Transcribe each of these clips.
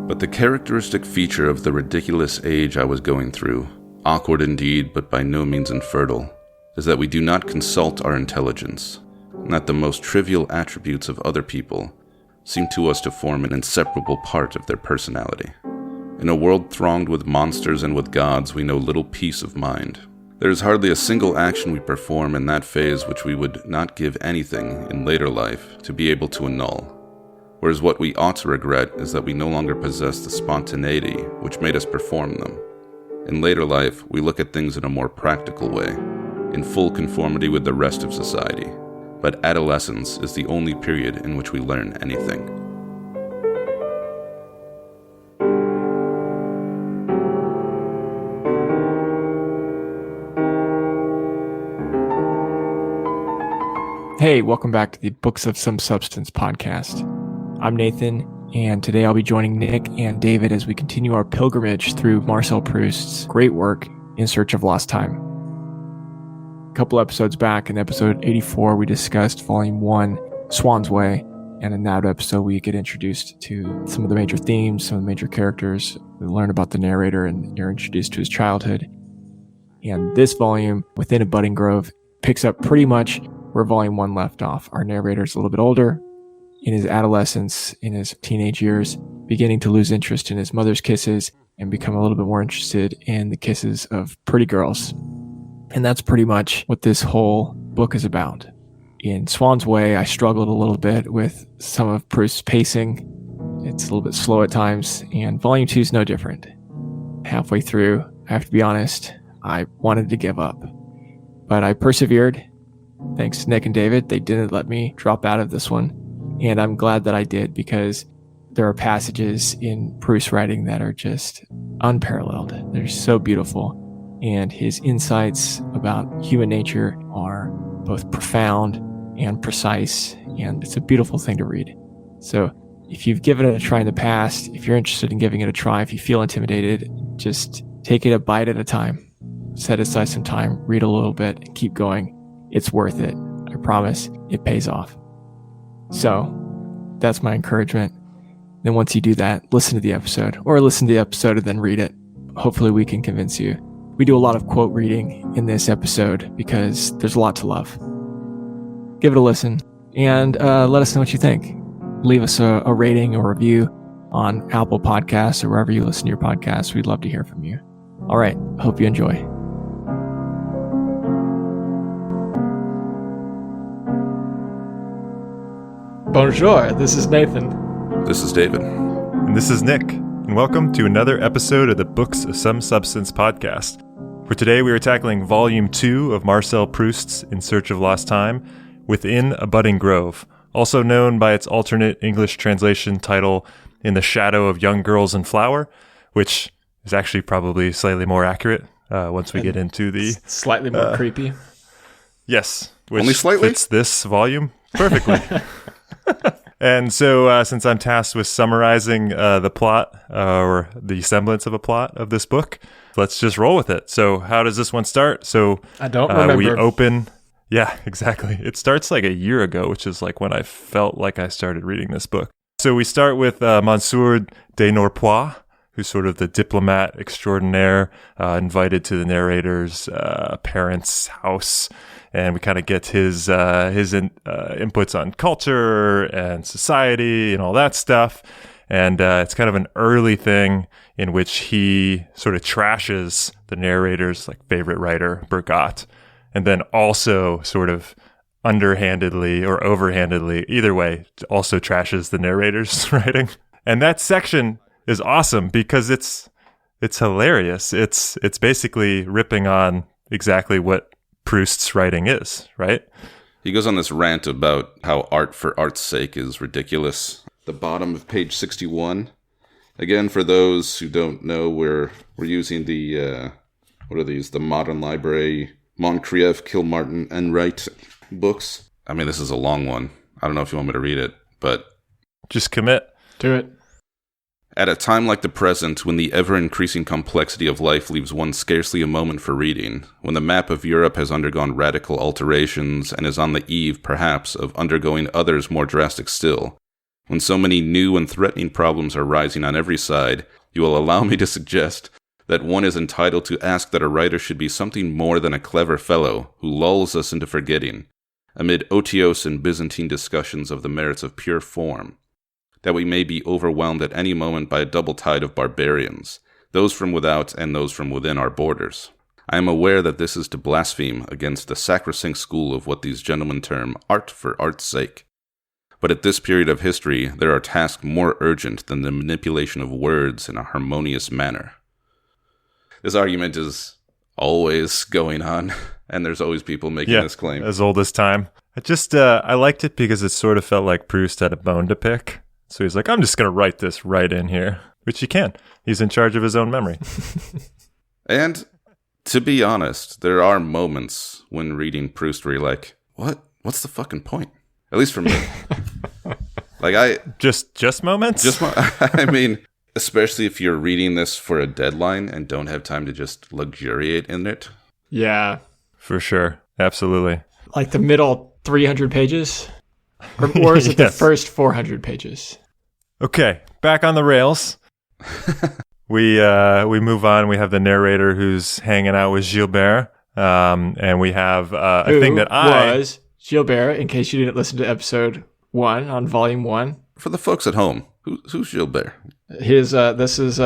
But the characteristic feature of the ridiculous age I was going through, awkward indeed but by no means infertile, is that we do not consult our intelligence, and that the most trivial attributes of other people seem to us to form an inseparable part of their personality. In a world thronged with monsters and with gods, we know little peace of mind. There is hardly a single action we perform in that phase which we would not give anything in later life to be able to annul. Whereas what we ought to regret is that we no longer possess the spontaneity which made us perform them. In later life, we look at things in a more practical way, in full conformity with the rest of society. But adolescence is the only period in which we learn anything. Hey, welcome back to the Books of Some Substance podcast. I'm Nathan, and today I'll be joining Nick and David as we continue our pilgrimage through Marcel Proust's great work, In Search of Lost Time. A couple episodes back, in episode 84, we discussed Volume 1, Swann's Way, and in that episode we get introduced to some of the major themes, some of the major characters. We learn about the narrator and you're introduced to his childhood. And this volume, Within a Budding Grove, picks up pretty much where Volume 1 left off. Our narrator's a little bit older, in his adolescence, in his teenage years, beginning to lose interest in his mother's kisses and become a little bit more interested in the kisses of pretty girls. And that's pretty much what this whole book is about. In Swann's Way, I struggled a little bit with some of Proust's pacing. It's a little bit slow at times, and Volume 2 is no different. Halfway through, I have to be honest, I wanted to give up. But I persevered. Thanks to Nick and David, they didn't let me drop out of this one. And I'm glad that I did, because there are passages in Proust's writing that are just unparalleled. They're so beautiful. And his insights about human nature are both profound and precise. And it's a beautiful thing to read. So if you've given it a try in the past, if you're interested in giving it a try, if you feel intimidated, just take it a bite at a time. Set aside some time, read a little bit, and keep going. It's worth it. I promise it pays off. So that's my encouragement. Then once you do that, listen to the episode, or listen to the episode and then read it. Hopefully we can convince you. We do a lot of quote reading in this episode because there's a lot to love. Give it a listen and let us know what you think. Leave us a rating or review on Apple Podcasts or wherever you listen to your podcasts. We'd love to hear from you. All right. Hope you enjoy. Bonjour, this is Nathan. This is David. And this is Nick. And welcome to another episode of the Books of Some Substance podcast. For today, we are tackling Volume 2 of Marcel Proust's In Search of Lost Time, Within a Budding Grove, also known by its alternate English translation title, In the Shadow of Young Girls in Flower, which is actually probably slightly more accurate once we get into the... Slightly more creepy. Yes. Which Only slightly? fits this volume perfectly. And so since I'm tasked with summarizing the plot or the semblance of a plot of this book, let's just roll with it. So how does this one start? So I don't remember. We open... Yeah, exactly. It starts like a year ago, which is like when I felt like I started reading this book. So we start with Monsieur de Norpois, who's sort of the diplomat extraordinaire, invited to the narrator's parents' house. And we kind of get his inputs on culture and society and all that stuff. And it's kind of an early thing in which he sort of trashes the narrator's like favorite writer, Bergot, and then also sort of underhandedly or overhandedly, either way, also trashes the narrator's writing. And that section is awesome because it's hilarious. It's basically ripping on exactly what Proust's writing is, right? He goes on this rant about how art for art's sake is ridiculous. The bottom of page 61. Again, for those who don't know, we're using the, what are these? The Modern Library, Moncrieff, Kilmartin, and Wright books. I mean, this is a long one. I don't know if you want me to read it, but... Just commit. Do it. At a time like the present, when the ever-increasing complexity of life leaves one scarcely a moment for reading, when the map of Europe has undergone radical alterations and is on the eve, perhaps, of undergoing others more drastic still, When so many new and threatening problems are rising on every side, you will allow me to suggest that one is entitled to ask that a writer should be something more than a clever fellow who lulls us into forgetting, amid otiose and Byzantine discussions of the merits of pure form, that we may be overwhelmed at any moment by a double tide of barbarians, those from without and those from within our borders. I am aware that this is to blaspheme against the sacrosanct school of what these gentlemen term art for art's sake. But at this period of history, there are tasks more urgent than the manipulation of words in a harmonious manner. This argument is always going on, and there's always people making this claim. As old as time. I liked it because it sort of felt like Proust had a bone to pick. So he's like, I'm just going to write this right in here, which he can. He's in charge of his own memory. And to be honest, there are moments when reading Proust where you're like, what's the fucking point? At least for me. Just moments? I mean, especially if you're reading this for a deadline and don't have time to just luxuriate in it. Yeah. For sure. Absolutely. Like the middle 300 pages? Or is it the first 400 pages? Okay, back on the rails. We move on. We have the narrator who's hanging out with Gilberte. And we have a thing that was Gilberte, in case you didn't listen to episode 1 on volume 1. For the folks at home, who's Gilberte? This is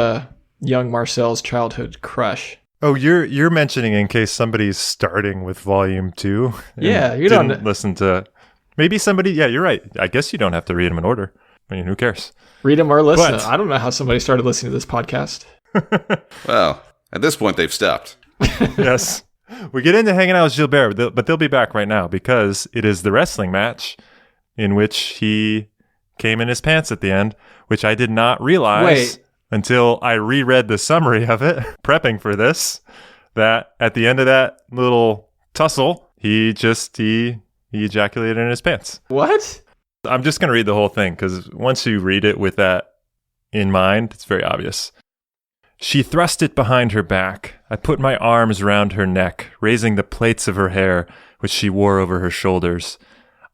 young Marcel's childhood crush. Oh, you're mentioning in case somebody's starting with volume 2. Yeah, you didn't listen to. Maybe somebody. Yeah, you're right. I guess you don't have to read them in order. I mean, who cares? Read them or listen. I don't know how somebody started listening to this podcast. Well, at this point, they've stopped. Yes. We get into hanging out with Gilberte, but they'll be back right now because it is the wrestling match in which he came in his pants at the end, which I did not realize until I reread the summary of it, prepping for this, that at the end of that little tussle, he ejaculated in his pants. What? I'm just going to read the whole thing because once you read it with that in mind, it's very obvious. She thrust it behind her back. I put my arms round her neck, raising the plaits of her hair, which she wore over her shoulders,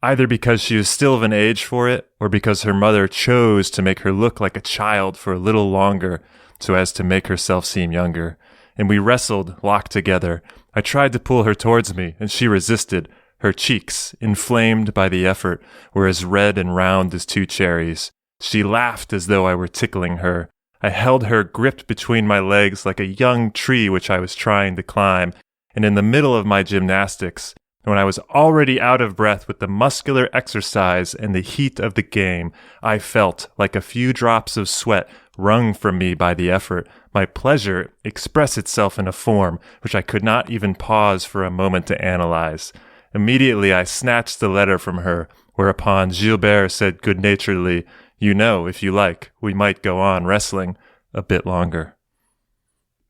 either because she was still of an age for it, or because her mother chose to make her look like a child for a little longer, so as to make herself seem younger. And we wrestled, locked together. I tried to pull her towards me, and she resisted. Her cheeks, inflamed by the effort, were as red and round as 2 cherries. She laughed as though I were tickling her. I held her gripped between my legs like a young tree which I was trying to climb, and in the middle of my gymnastics, when I was already out of breath with the muscular exercise and the heat of the game, I felt, like a few drops of sweat wrung from me by the effort, my pleasure express itself in a form which I could not even pause for a moment to analyze. Immediately I snatched the letter from her, whereupon Gilberte said good-naturedly, "You know, if you like, we might go on wrestling a bit longer."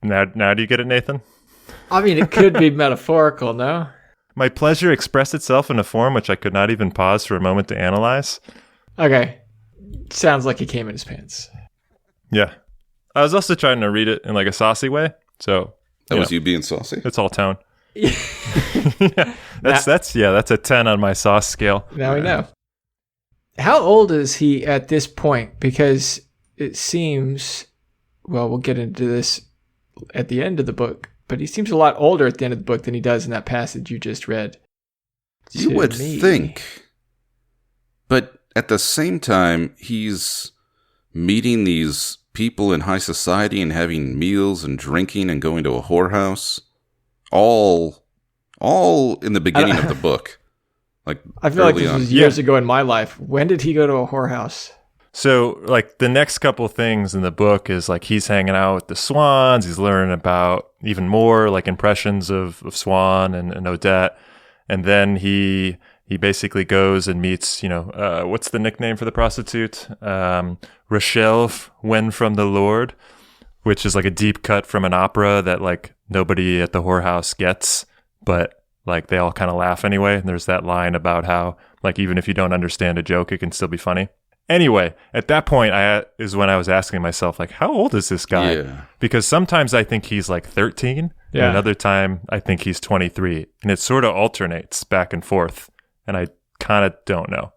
Now do you get it, Nathan? I mean, it could be metaphorical, no? My pleasure expressed itself in a form which I could not even pause for a moment to analyze. Okay. Sounds like he came in his pants. Yeah. I was also trying to read it in like a saucy way, so... That was you being saucy? It's all tone. Yeah. That's a 10 on my sauce scale. Now we know. How old is he at this point? Because it seems, well, we'll get into this at the end of the book, but he seems a lot older at the end of the book than he does in that passage you just read. You would think. But at the same time, he's meeting these people in high society and having meals and drinking and going to a whorehouse. All in the beginning of the book. Like, I feel like this was years ago in my life. When did he go to a whorehouse? So, like, the next couple things in the book is, like, he's hanging out with the Swans. He's learning about even more, like, impressions of Swan and Odette. And then he basically goes and meets, what's the nickname for the prostitute? Rachel, when from the Lord, which is, like, a deep cut from an opera that, like, nobody at the whorehouse gets, but like they all kind of laugh anyway. And there's that line about how, like, even if you don't understand a joke, it can still be funny. Anyway, at that point is when I was asking myself, like, how old is this guy? Yeah. Because sometimes I think he's like 13, and another time I think he's 23, and it sort of alternates back and forth, and I kind of don't know.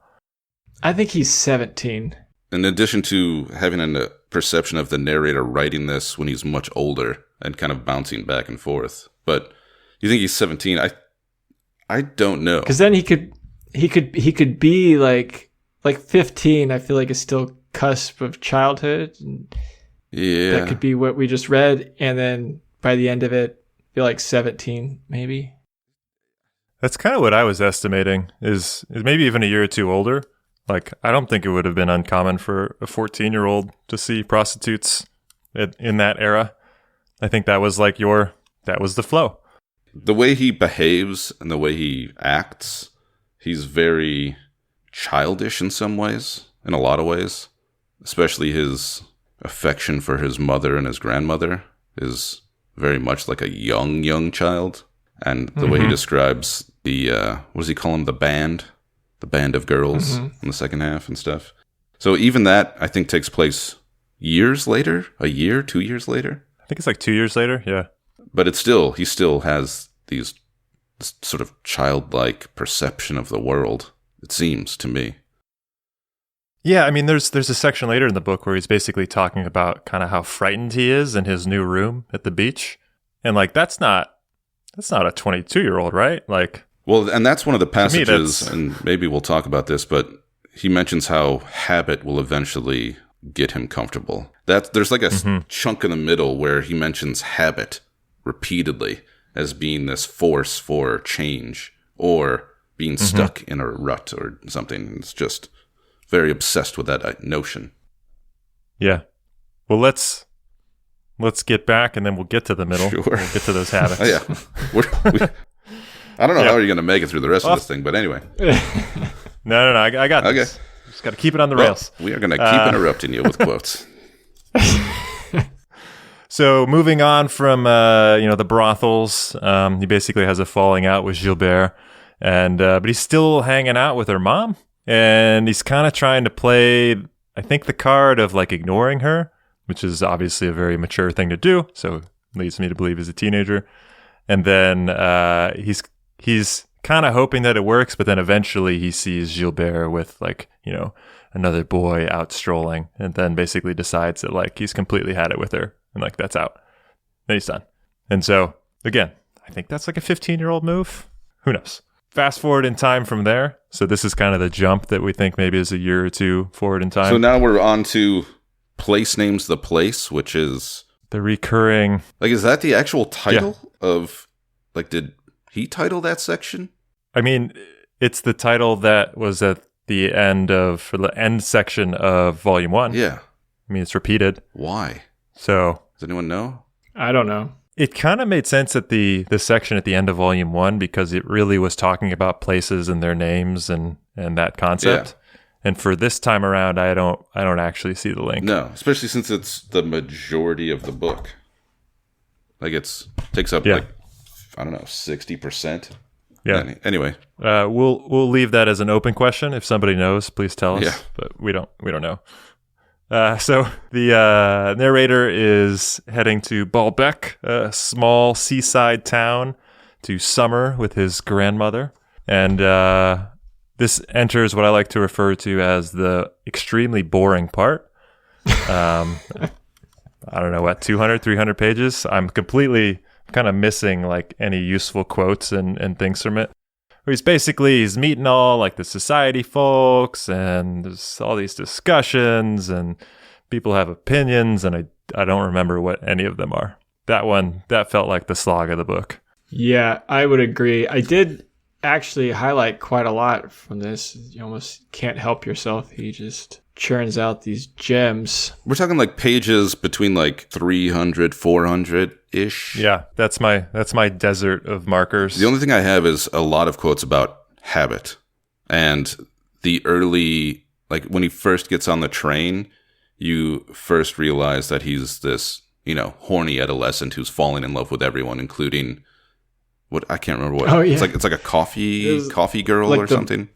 I think he's 17. in addition to having a perception of the narrator writing this when he's much older and kind of bouncing back and forth. But you think he's 17? I don't know. Because then he could be like 15. I feel like is still cusp of childhood. And yeah, that could be what we just read, and then by the end of it, feel like 17 maybe. That's kind of what I was estimating. Is maybe even a year or two older. Like, I don't think it would have been uncommon for a 14-year-old to see prostitutes in that era. I think that was that was the flow. The way he behaves and the way he acts, he's very childish in some ways, in a lot of ways. Especially his affection for his mother and his grandmother is very much like a young child. And the way he describes the, what does he call them, the band of girls in the second half and stuff. So even that, I think, takes place years later, 2 years later. I think it's like 2 years later, yeah. But he still has this sort of childlike perception of the world, it seems to me. Yeah, I mean, there's a section later in the book where he's basically talking about kind of how frightened he is in his new room at the beach. And like, that's not a 22-year-old, right? Like, well, and that's one of the passages, and maybe we'll talk about this, but he mentions how habit will eventually get him comfortable. There's like a chunk in the middle where he mentions habit repeatedly as being this force for change or being stuck in a rut or something. It's just very obsessed with that notion. Yeah. Well, let's get back and then we'll get to the middle. Sure. We'll get to those habits. Oh, yeah. I don't know how you're going to make it through the rest of this thing, but anyway. No, I got this. Okay. Just got to keep it on the rails. We are going to keep interrupting you with quotes. So moving on from the brothels, he basically has a falling out with Gilberte, and but he's still hanging out with her mom, and he's kind of trying to play, I think, the card of like ignoring her, which is obviously a very mature thing to do. So leads me to believe he's a teenager, and then he's kind of hoping that it works, but then eventually he sees Gilberte with another boy out strolling, and then basically decides that like he's completely had it with her. And like, that's out. Then he's done. And so, again, I think that's like a 15-year-old move. Who knows? Fast forward in time from there. So this is kind of the jump that we think maybe is a year or two forward in time. So now we're on to Place Names the Place, which is... the recurring... Like, is that the actual title of... Like, did he title that section? I mean, it's the title that was at the end section of Volume 1. Yeah. I mean, it's repeated. Why? So, does anyone know? I don't know. It kind of made sense at the section at the end of Volume 1 because it really was talking about places and their names and that concept. Yeah. And for this time around, I don't actually see the link. No, especially since it's the majority of the book. Like takes up like, I don't know, 60%. Yeah. Anyway, we'll leave that as an open question. If somebody knows, please tell us. Yeah. But we don't know. So the narrator is heading to Baalbek, a small seaside town, to summer with his grandmother. And this enters what I like to refer to as the extremely boring part. I don't know, 200, 300 pages? I'm completely kind of missing like any useful quotes and things from it. He's meeting all like the society folks, and there's all these discussions, and people have opinions, and I don't remember what any of them are. That felt like the slog of the book. Yeah, I would agree. I did actually highlight quite a lot from this. You almost can't help yourself. He just churns out these gems. We're talking like pages between like 300, 400-ish. Yeah, that's my desert of markers. The only thing I have is a lot of quotes about habit. And the early, like when he first gets on the train, you first realize that he's this, horny adolescent who's falling in love with everyone, including what I can't remember what. Oh, yeah. It's like a coffee girl like or something.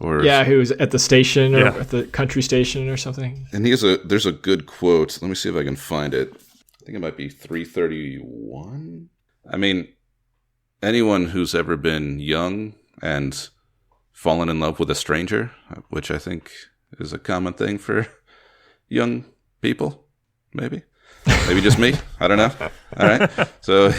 Or who was at the station or at the country station or something. And there's a good quote. Let me see if I can find it. I think it might be 331. I mean, anyone who's ever been young and fallen in love with a stranger, which I think is a common thing for young people, maybe just me. I don't know. All right. So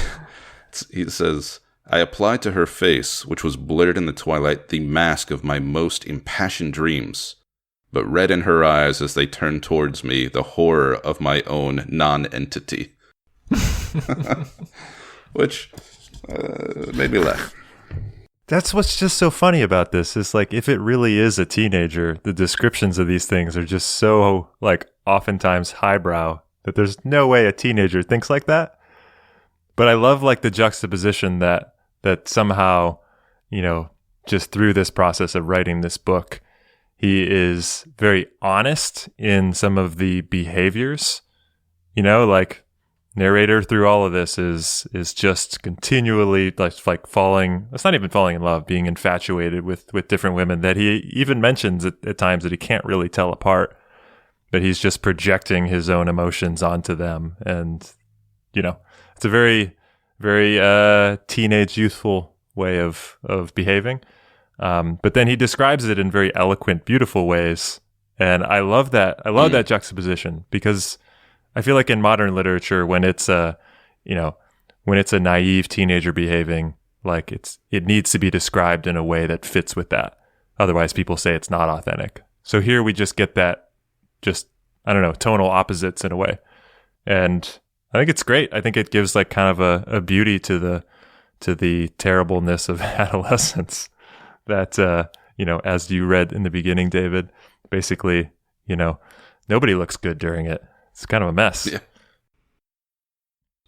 he says, I applied to her face, which was blurred in the twilight, the mask of my most impassioned dreams, but read in her eyes as they turned towards me the horror of my own non-entity. Which made me laugh. That's what's just so funny about this, is like, if it really is a teenager, the descriptions of these things are just so, like, oftentimes highbrow that there's no way a teenager thinks like that. But I love, like, the juxtaposition that somehow, you know, just through this process of writing this book, he is very honest in some of the behaviors. You know, like, narrator through all of this is just continually like falling. It's not even falling in love, being infatuated with different women that he even mentions at times that he can't really tell apart, but he's just projecting his own emotions onto them. And, you know, it's a very, very teenage, youthful way of behaving. But then he describes it in very eloquent, beautiful ways. And I love that. I love that juxtaposition, because I feel like in modern literature, when it's a naive teenager behaving, like it needs to be described in a way that fits with that. Otherwise, people say it's not authentic. So here we just get that, I don't know, tonal opposites in a way. And I think it's great. I think it gives like kind of a beauty to the terribleness of adolescence that, you know, as you read in the beginning, David, basically, you know, nobody looks good during it. It's kind of a mess.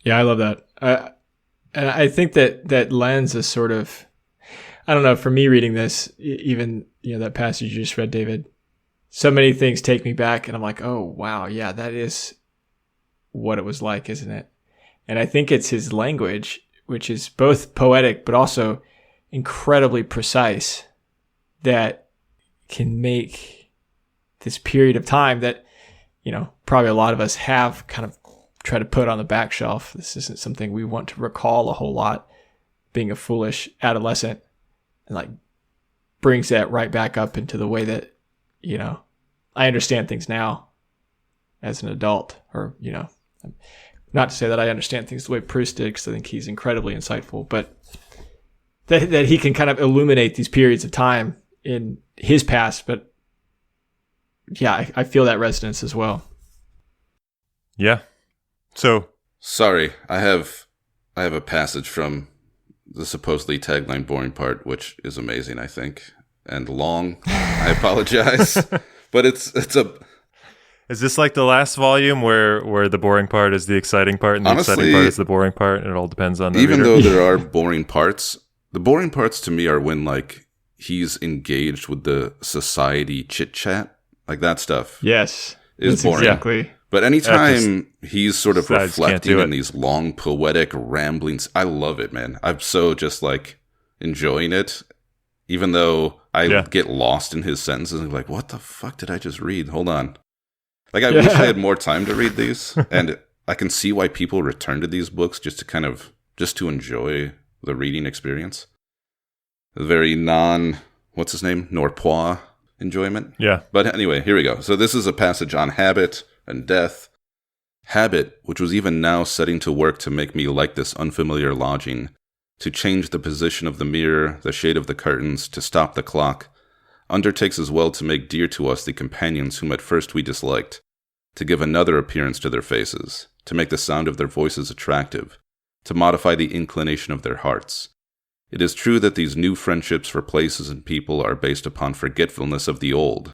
Yeah, I love that. And I think that lens is sort of, I don't know, for me reading this, even, you know, that passage you just read, David, so many things take me back, and I'm like, oh, wow, yeah, that is what it was like, isn't it? And I think it's his language, which is both poetic but also incredibly precise, that can make this period of time that, you know, probably a lot of us have kind of tried to put on the back shelf. This isn't something we want to recall a whole lot, being a foolish adolescent, and like brings that right back up into the way that, you know, I understand things now as an adult, or, you know, not to say that I understand things the way Proust did, because I think he's incredibly insightful, but that he can kind of illuminate these periods of time in his past. But yeah, I feel that resonance as well. Yeah. So sorry, I have a passage from the supposedly tagline boring part, which is amazing, I think, and long. I apologize, but it's a. Is this like the last volume where the boring part is the exciting part, and the honestly, exciting part is the boring part, and it all depends on the even reader? Though there are boring parts, the boring parts to me are when like he's engaged with the society chit chat. Like that stuff. Yes. Is boring. Exactly. But anytime he's sort of I just can't reflecting do it. in these long poetic ramblings, I love it, man. I'm so just like enjoying it, even though I get lost in his sentences and like, what the fuck did I just read? Hold on. Like, I wish I had more time to read these, and I can see why people return to these books just to enjoy the reading experience. A very what's his name? Norpois enjoyment. Yeah. But anyway, here we go. So this is a passage on habit and death. Habit, which was even now setting to work to make me like this unfamiliar lodging, to change the position of the mirror, the shade of the curtains, to stop the clock, undertakes as well to make dear to us the companions whom at first we disliked, to give another appearance to their faces, to make the sound of their voices attractive, to modify the inclination of their hearts. It is true that these new friendships for places and people are based upon forgetfulness of the old.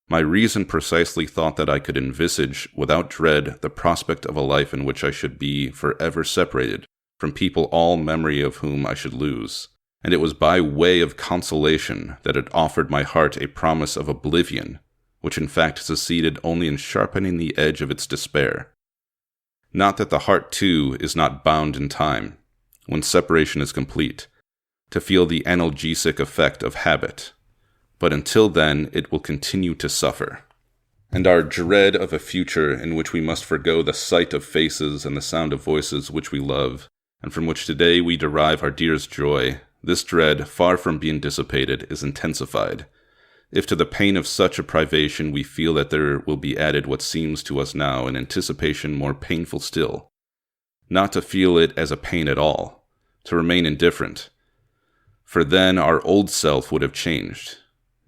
My reason precisely thought that I could envisage, without dread, the prospect of a life in which I should be forever separated from people all memory of whom I should lose. And it was by way of consolation that it offered my heart a promise of oblivion, which in fact succeeded only in sharpening the edge of its despair. Not that the heart, too, is not bound in time, when separation is complete, to feel the analgesic effect of habit, but until then it will continue to suffer. And our dread of a future in which we must forgo the sight of faces and the sound of voices which we love, and from which today we derive our dearest joy, this dread, far from being dissipated, is intensified. If to the pain of such a privation we feel that there will be added what seems to us now an anticipation more painful still, not to feel it as a pain at all, to remain indifferent, for then our old self would have changed.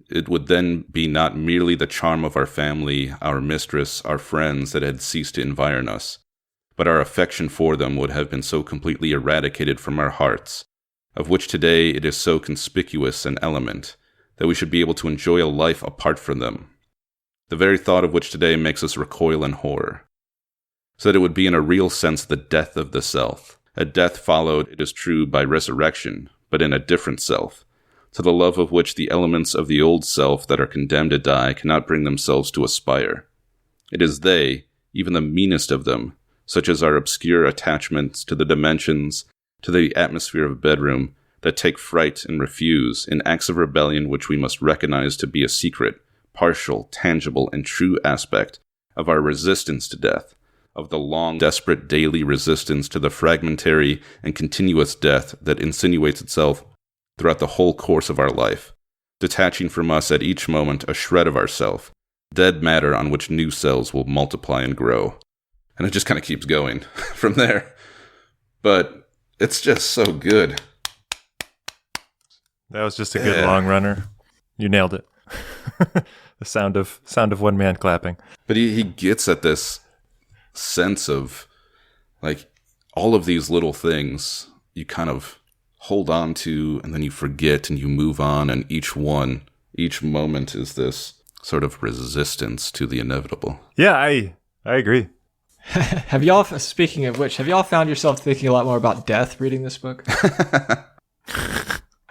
It would then be not merely the charm of our family, our mistress, our friends that had ceased to environ us, but our affection for them would have been so completely eradicated from our hearts, of which today it is so conspicuous an element, that we should be able to enjoy a life apart from them, the very thought of which today makes us recoil in horror. So that it would be in a real sense the death of the self, a death followed, it is true, by resurrection, but in a different self, to the love of which the elements of the old self that are condemned to die cannot bring themselves to aspire. It is they, even the meanest of them, such as our obscure attachments to the dimensions, to the atmosphere of a bedroom, that take fright and refuse, in acts of rebellion which we must recognize to be a secret, partial, tangible, and true aspect of our resistance to death, of the long, desperate daily resistance to the fragmentary and continuous death that insinuates itself throughout the whole course of our life, detaching from us at each moment a shred of ourself, dead matter on which new cells will multiply and grow. And it just kind of keeps going from there. But it's just so good. That was just a good long runner. You nailed it. The sound of one man clapping. But he gets at this sense of, like, all of these little things you kind of hold on to, and then you forget, and you move on, and each moment is this sort of resistance to the inevitable. Yeah, I agree. Speaking of which, have y'all found yourself thinking a lot more about death reading this book?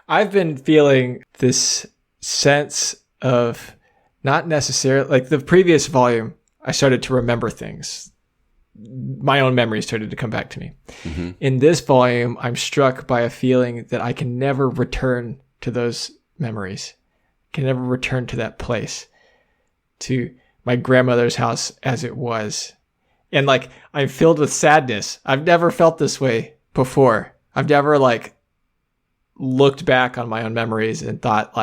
I've been feeling this sense of not necessarily, like the previous volume, I started to remember things. My own memories started to come back to me. Mm-hmm. In this volume, I'm struck by a feeling that I can never return to those memories, can never return to that place, to my grandmother's house as it was. And like, I'm filled with sadness. I've never felt this way before. I've never looked back on my own memories and thought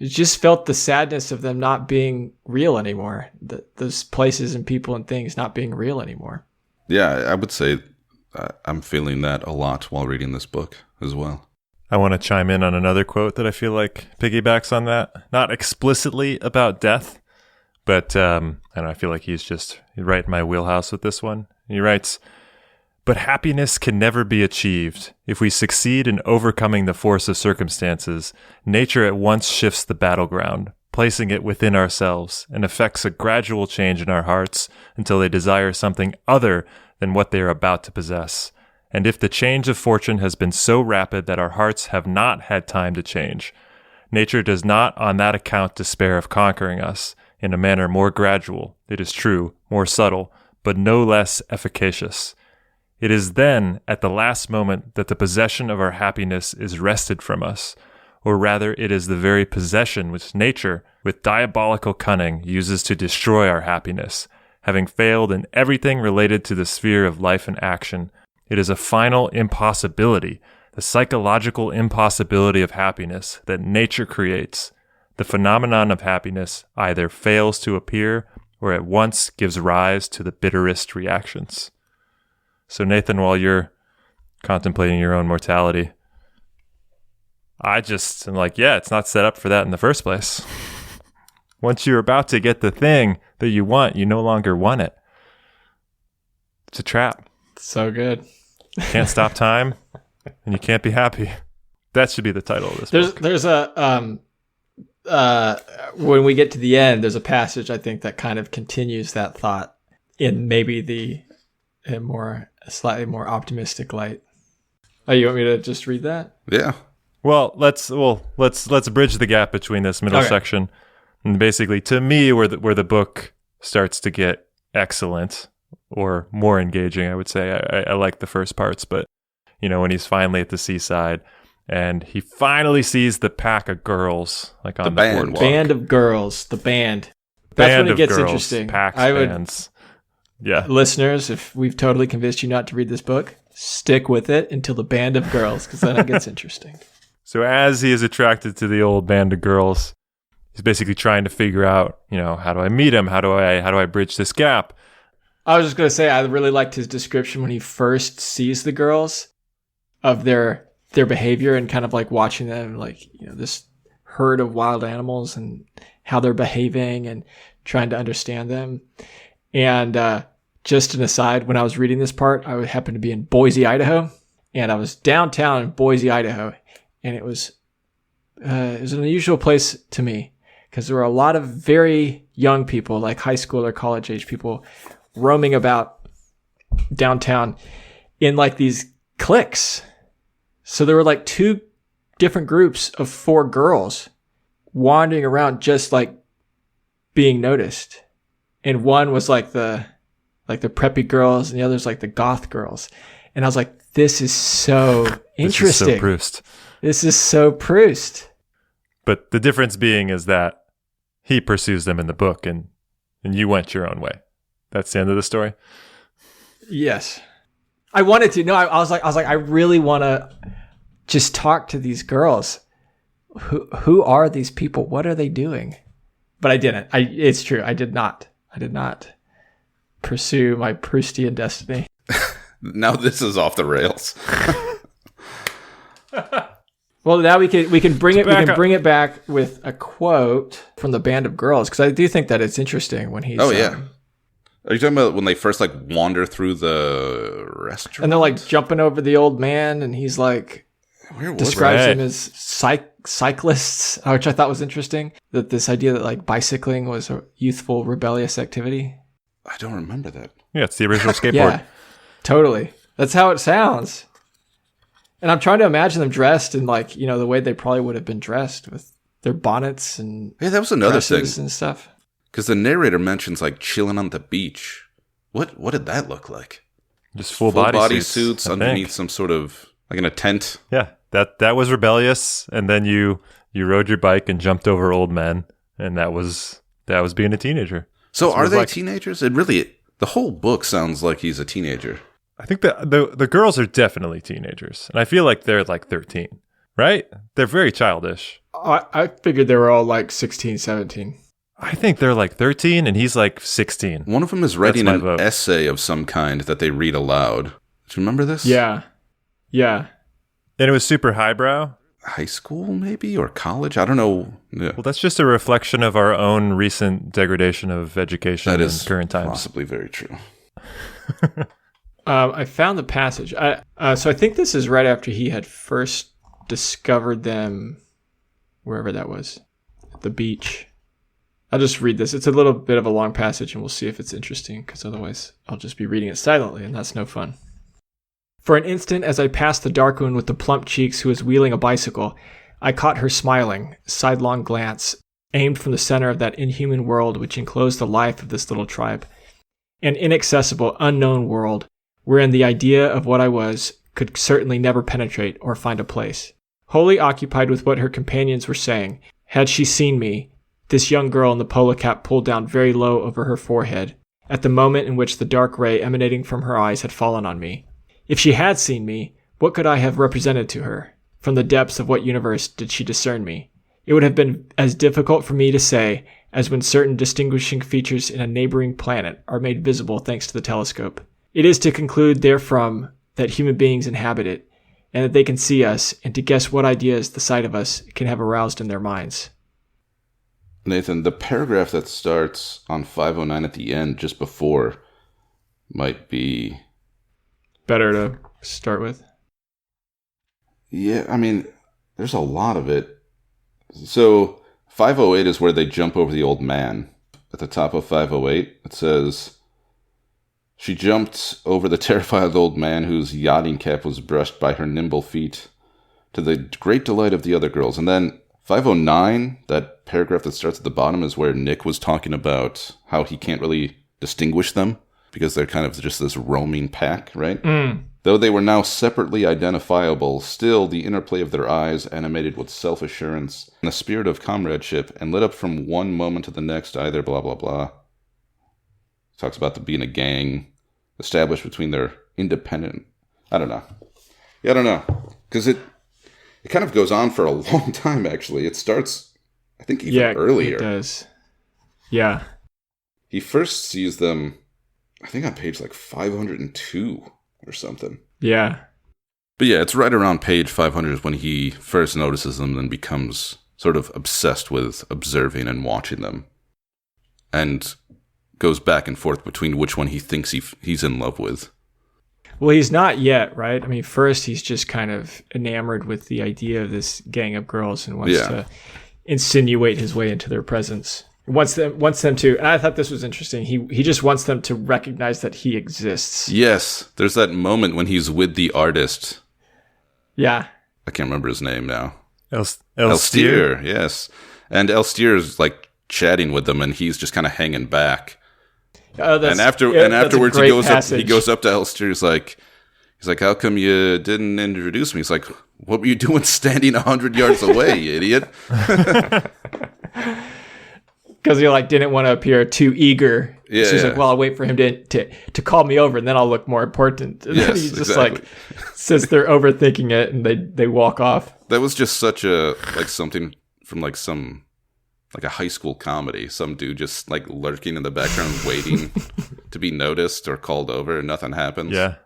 just felt the sadness of them not being real anymore. Those places and people and things not being real anymore. Yeah, I would say I'm feeling that a lot while reading this book as well. I want to chime in on another quote that I feel like piggybacks on that. Not explicitly about death, but I feel like he's right in my wheelhouse with this one. He writes, "But happiness can never be achieved. If we succeed in overcoming the force of circumstances, nature at once shifts the battleground, placing it within ourselves, and effects a gradual change in our hearts until they desire something other than what they are about to possess. And if the change of fortune has been so rapid that our hearts have not had time to change, nature does not on that account despair of conquering us, in a manner more gradual, it is true, more subtle, but no less efficacious. It is then, at the last moment, that the possession of our happiness is wrested from us, or rather it is the very possession which nature, with diabolical cunning, uses to destroy our happiness. Having failed in everything related to the sphere of life and action, it is a final impossibility, the psychological impossibility of happiness that nature creates. The phenomenon of happiness either fails to appear or at once gives rise to the bitterest reactions." So Nathan, while you're contemplating your own mortality, I just am like, yeah, it's not set up for that in the first place. Once you're about to get the thing that you want, you no longer want it. It's a trap. So good. You can't stop time, and you can't be happy. That should be the title of this book. There's a when we get to the end, there's a passage I think that kind of continues that thought in maybe a slightly more optimistic light. Oh, you want me to just read that? Yeah. Well, let's bridge the gap between this middle section, and basically, to me, where the book starts to get excellent or more engaging, I would say. I like the first parts, but when he's finally at the seaside and he finally sees the pack of girls on the boardwalk. Band of girls, the band. That's when it gets interesting. Bands. Yeah. Listeners, if we've totally convinced you not to read this book, stick with it until the band of girls, because then it gets interesting. So as he is attracted to the old band of girls, he's basically trying to figure out, how do I meet him? How do I bridge this gap? I was just going to say, I really liked his description when he first sees the girls of their behavior and kind of like watching them, like, this herd of wild animals and how they're behaving and trying to understand them. And just an aside, when I was reading this part, I happened to be in Boise, Idaho, and I was downtown in Boise, Idaho, and it was an unusual place to me because there were a lot of very young people, like high school or college age people, roaming about downtown in like these cliques. So there were like 2 different groups of 4 girls wandering around just like being noticed. And one was like the preppy girls and the other's like the goth girls. And I was like, this is so interesting. This is so Proust. This is so Proust. But the difference being is that he pursues them in the book and you went your own way. That's the end of the story? Yes. I wanted to. No, I was like, I really want to just talk to these girls. Who are these people? What are they doing? But I didn't. It's true. I did not pursue my Proustian destiny. Now this is off the rails. Well, now we can bring it back with a quote from the band of girls, because I do think that it's interesting when he's. Oh yeah. Are you talking about when they first like wander through the restaurant? And they're like jumping over the old man, and he's like describes them as cyclists, which I thought was interesting. That this idea that like bicycling was a youthful, rebellious activity. I don't remember that. Yeah, it's the original skateboard. Yeah, totally. That's how it sounds. And I'm trying to imagine them dressed in like, the way they probably would have been dressed with their bonnets and that was another thing and stuff. Because the narrator mentions like chilling on the beach. What did that look like? Just full body suits suits underneath some sort of like in a tent. Yeah, that was rebellious. And then you rode your bike and jumped over old men, and that was being a teenager. So are they teenagers? The whole book sounds like he's a teenager. I think that the girls are definitely teenagers, and I feel like they're like 13, right? They're very childish. I figured they were all like 16, 17. I think they're like 13, and he's like 16. One of them is writing an essay of some kind that they read aloud. Do you remember this? Yeah. And it was super highbrow. High school, maybe, or college? I don't know. Yeah. Well, that's just a reflection of our own recent degradation of education in current times. Possibly very true. I found the passage. So I think this is right after he had first discovered them, wherever that was, at the beach. I'll just read this. It's a little bit of a long passage, and we'll see if it's interesting, because otherwise I'll just be reading it silently, and that's no fun. For an instant, as I passed the dark one with the plump cheeks who was wheeling a bicycle, I caught her smiling, sidelong glance, aimed from the center of that inhuman world which enclosed the life of this little tribe. An inaccessible, unknown world, wherein the idea of what I was could certainly never penetrate or find a place. Wholly occupied with what her companions were saying, had she seen me, this young girl in the polo cap pulled down very low over her forehead, at the moment in which the dark ray emanating from her eyes had fallen on me. If she had seen me, what could I have represented to her? From the depths of what universe did she discern me? It would have been as difficult for me to say as when certain distinguishing features in a neighboring planet are made visible thanks to the telescope. It is to conclude therefrom that human beings inhabit it, and that they can see us, and to guess what ideas the sight of us can have aroused in their minds. Nathan, the paragraph that starts on 509 at the end, just before, might be better to start with. Yeah, I mean, there's a lot of it. So 508 is where they jump over the old man. At the top of 508, it says, she jumped over the terrified old man whose yachting cap was brushed by her nimble feet, to the great delight of the other girls. And then 509, that paragraph that starts at the bottom, is where Nick was talking about how he can't really distinguish them because they're kind of just this roaming pack, right? Though they were now separately identifiable, still the interplay of their eyes animated with self-assurance and a spirit of comradeship and lit up from one moment to the next, either blah, blah, blah. Talks about them being a gang established between their independent... I don't know. Yeah, I don't know. Because it kind of goes on for a long time, actually. It starts I think even earlier. It does. Yeah. He first sees them, I think on page like 502 or something. Yeah. But yeah, it's right around page 500 when he first notices them and becomes sort of obsessed with observing and watching them. And goes back and forth between which one he thinks he's in love with. Well, he's not yet, right? I mean, first he's just kind of enamored with the idea of this gang of girls and wants to insinuate his way into their presence. Wants them to, and I thought this was interesting, he just wants them to recognize that he exists. Yes, there's that moment when he's with the artist. Yeah. I can't remember his name now. Elstier, yes. And Elstier is like chatting with them, and he's just kind of hanging back. And afterwards he goes up to Elstier. He's like, how come you didn't introduce me? He's like, what were you doing standing 100 yards away, you idiot? Because he didn't want to appear too eager. Yeah, so he's like, well, I'll wait for him to call me over, and then I'll look more important. And then he's just says they're overthinking it, and they walk off. That was just such a something from a high school comedy. Some dude just lurking in the background waiting to be noticed or called over, and nothing happens. Yeah.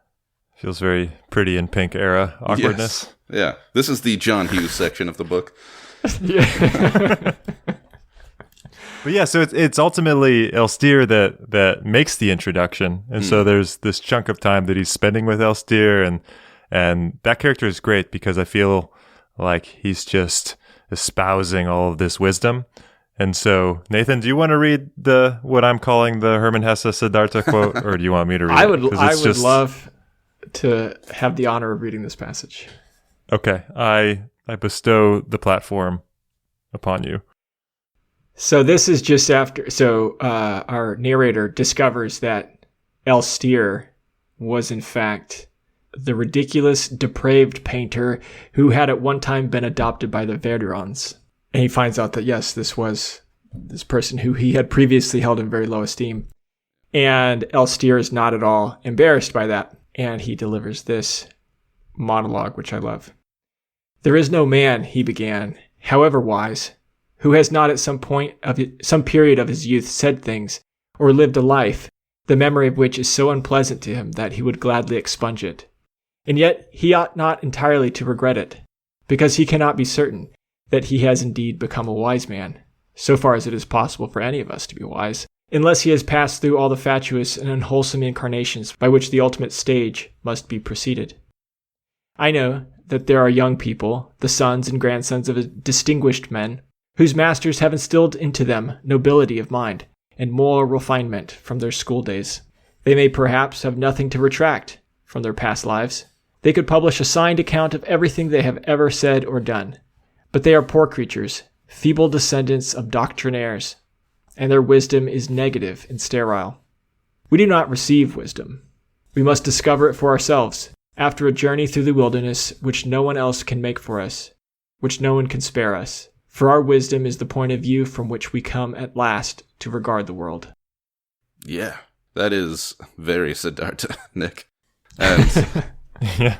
Feels very Pretty in Pink era awkwardness. Yes. Yeah. This is the John Hughes section of the book. Yeah. But yeah, so it's ultimately Elstier that makes the introduction. And so there's this chunk of time that he's spending with Elstier, and that character is great because I feel like he's just espousing all of this wisdom. And so, Nathan, do you want to read what I'm calling the Hermann Hesse Siddhartha quote, or do you want me to read it? I would love to have the honor of reading this passage. Okay, I bestow the platform upon you. So this is just after. So our narrator discovers that Elstier was in fact the ridiculous, depraved painter who had at one time been adopted by the Verdurons. And he finds out that, yes, this was this person who he had previously held in very low esteem. And Elstier is not at all embarrassed by that. And he delivers this monologue, which I love. There is no man, he began, however wise, who has not at some period of his youth said things, or lived a life, the memory of which is so unpleasant to him that he would gladly expunge it. And yet he ought not entirely to regret it, because he cannot be certain that he has indeed become a wise man, so far as it is possible for any of us to be wise, unless he has passed through all the fatuous and unwholesome incarnations by which the ultimate stage must be preceded. I know that there are young people, the sons and grandsons of distinguished men, whose masters have instilled into them nobility of mind and moral refinement from their school days. They may perhaps have nothing to retract from their past lives. They could publish a signed account of everything they have ever said or done. But they are poor creatures, feeble descendants of doctrinaires, and their wisdom is negative and sterile. We do not receive wisdom. We must discover it for ourselves, after a journey through the wilderness which no one else can make for us, which no one can spare us. For our wisdom is the point of view from which we come at last to regard the world. Yeah, that is very Siddhartha, Nick. And yeah.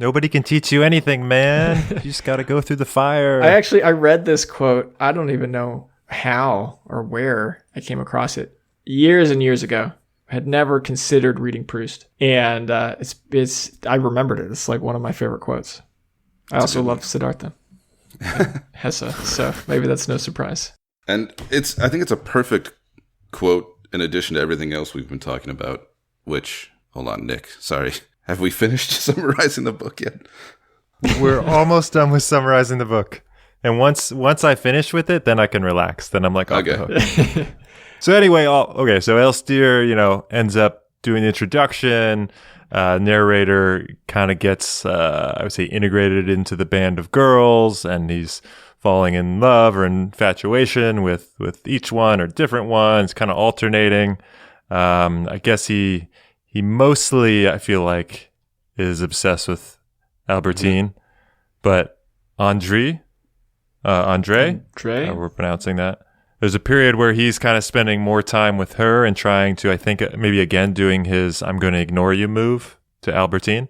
Nobody can teach you anything, man. You just got to go through the fire. I read this quote. I don't even know how or where I came across it. Years and years ago. I had never considered reading Proust. And I remembered it. It's one of my favorite quotes. I also love Siddhartha. Hesse, so maybe that's no surprise. And I think it's a perfect quote in addition to everything else we've been talking about, which, hold on, Nick, sorry. Have we finished summarizing the book yet? We're almost done with summarizing the book. And once I finish with it, then I can relax. Then I'm off the hook. So anyway, so Elstier, ends up doing the introduction. Narrator kind of gets, I would say, integrated into the band of girls, and he's falling in love or infatuation with each one or different ones, kind of alternating. I guess he mostly, I feel like, is obsessed with Albertine, but Andre, we're pronouncing that. There's a period where he's kind of spending more time with her and trying to, I think, maybe again doing his "I'm going to ignore you" move to Albertine.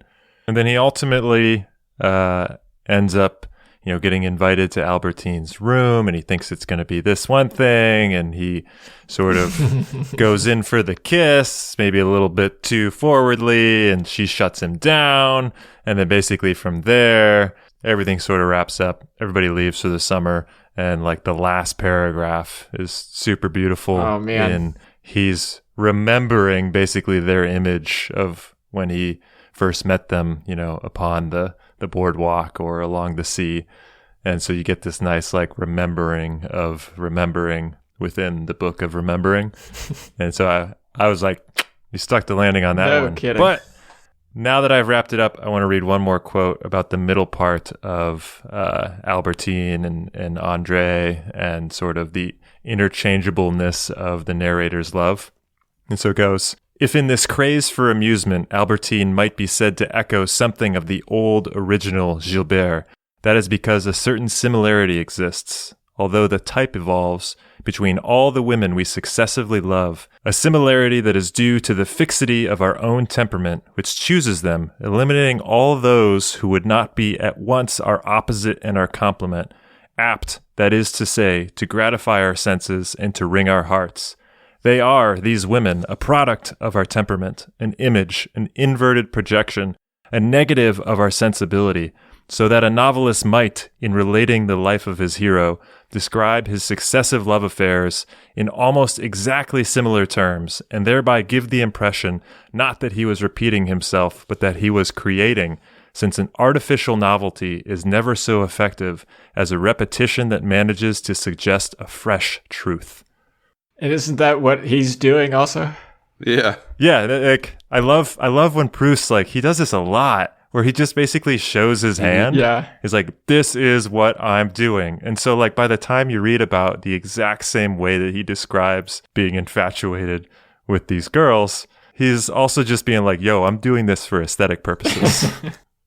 And then he ultimately ends up, getting invited to Albertine's room, and he thinks it's going to be this one thing, and he sort of goes in for the kiss, maybe a little bit too forwardly, and she shuts him down. And then basically from there, everything sort of wraps up. Everybody leaves for the summer, and like the last paragraph is super beautiful. Oh, man. And he's remembering basically their image of when he first met them, upon the boardwalk or along the sea. And so you get this nice like remembering within the book of remembering. And so I was like, you stuck the landing on that no one. Kidding. But now that I've wrapped it up, I want to read one more quote about the middle part of Albertine and Andre, and sort of the interchangeableness of the narrator's love. And so it goes, "If in this craze for amusement, Albertine might be said to echo something of the old original Gilberte, that is because a certain similarity exists, although the type evolves, between all the women we successively love, a similarity that is due to the fixity of our own temperament, which chooses them, eliminating all those who would not be at once our opposite and our complement, apt, that is to say, to gratify our senses and to wring our hearts. They are, these women, a product of our temperament, an image, an inverted projection, a negative of our sensibility, so that a novelist might, in relating the life of his hero, describe his successive love affairs in almost exactly similar terms, and thereby give the impression not that he was repeating himself, but that he was creating, since an artificial novelty is never so effective as a repetition that manages to suggest a fresh truth." And isn't that what he's doing also? Yeah. Yeah, like I love when Proust, like, he does this a lot, where he just basically shows his hand. Yeah. He's like, this is what I'm doing. And so like by the time you read about the exact same way that he describes being infatuated with these girls, he's also just being like, yo, I'm doing this for aesthetic purposes.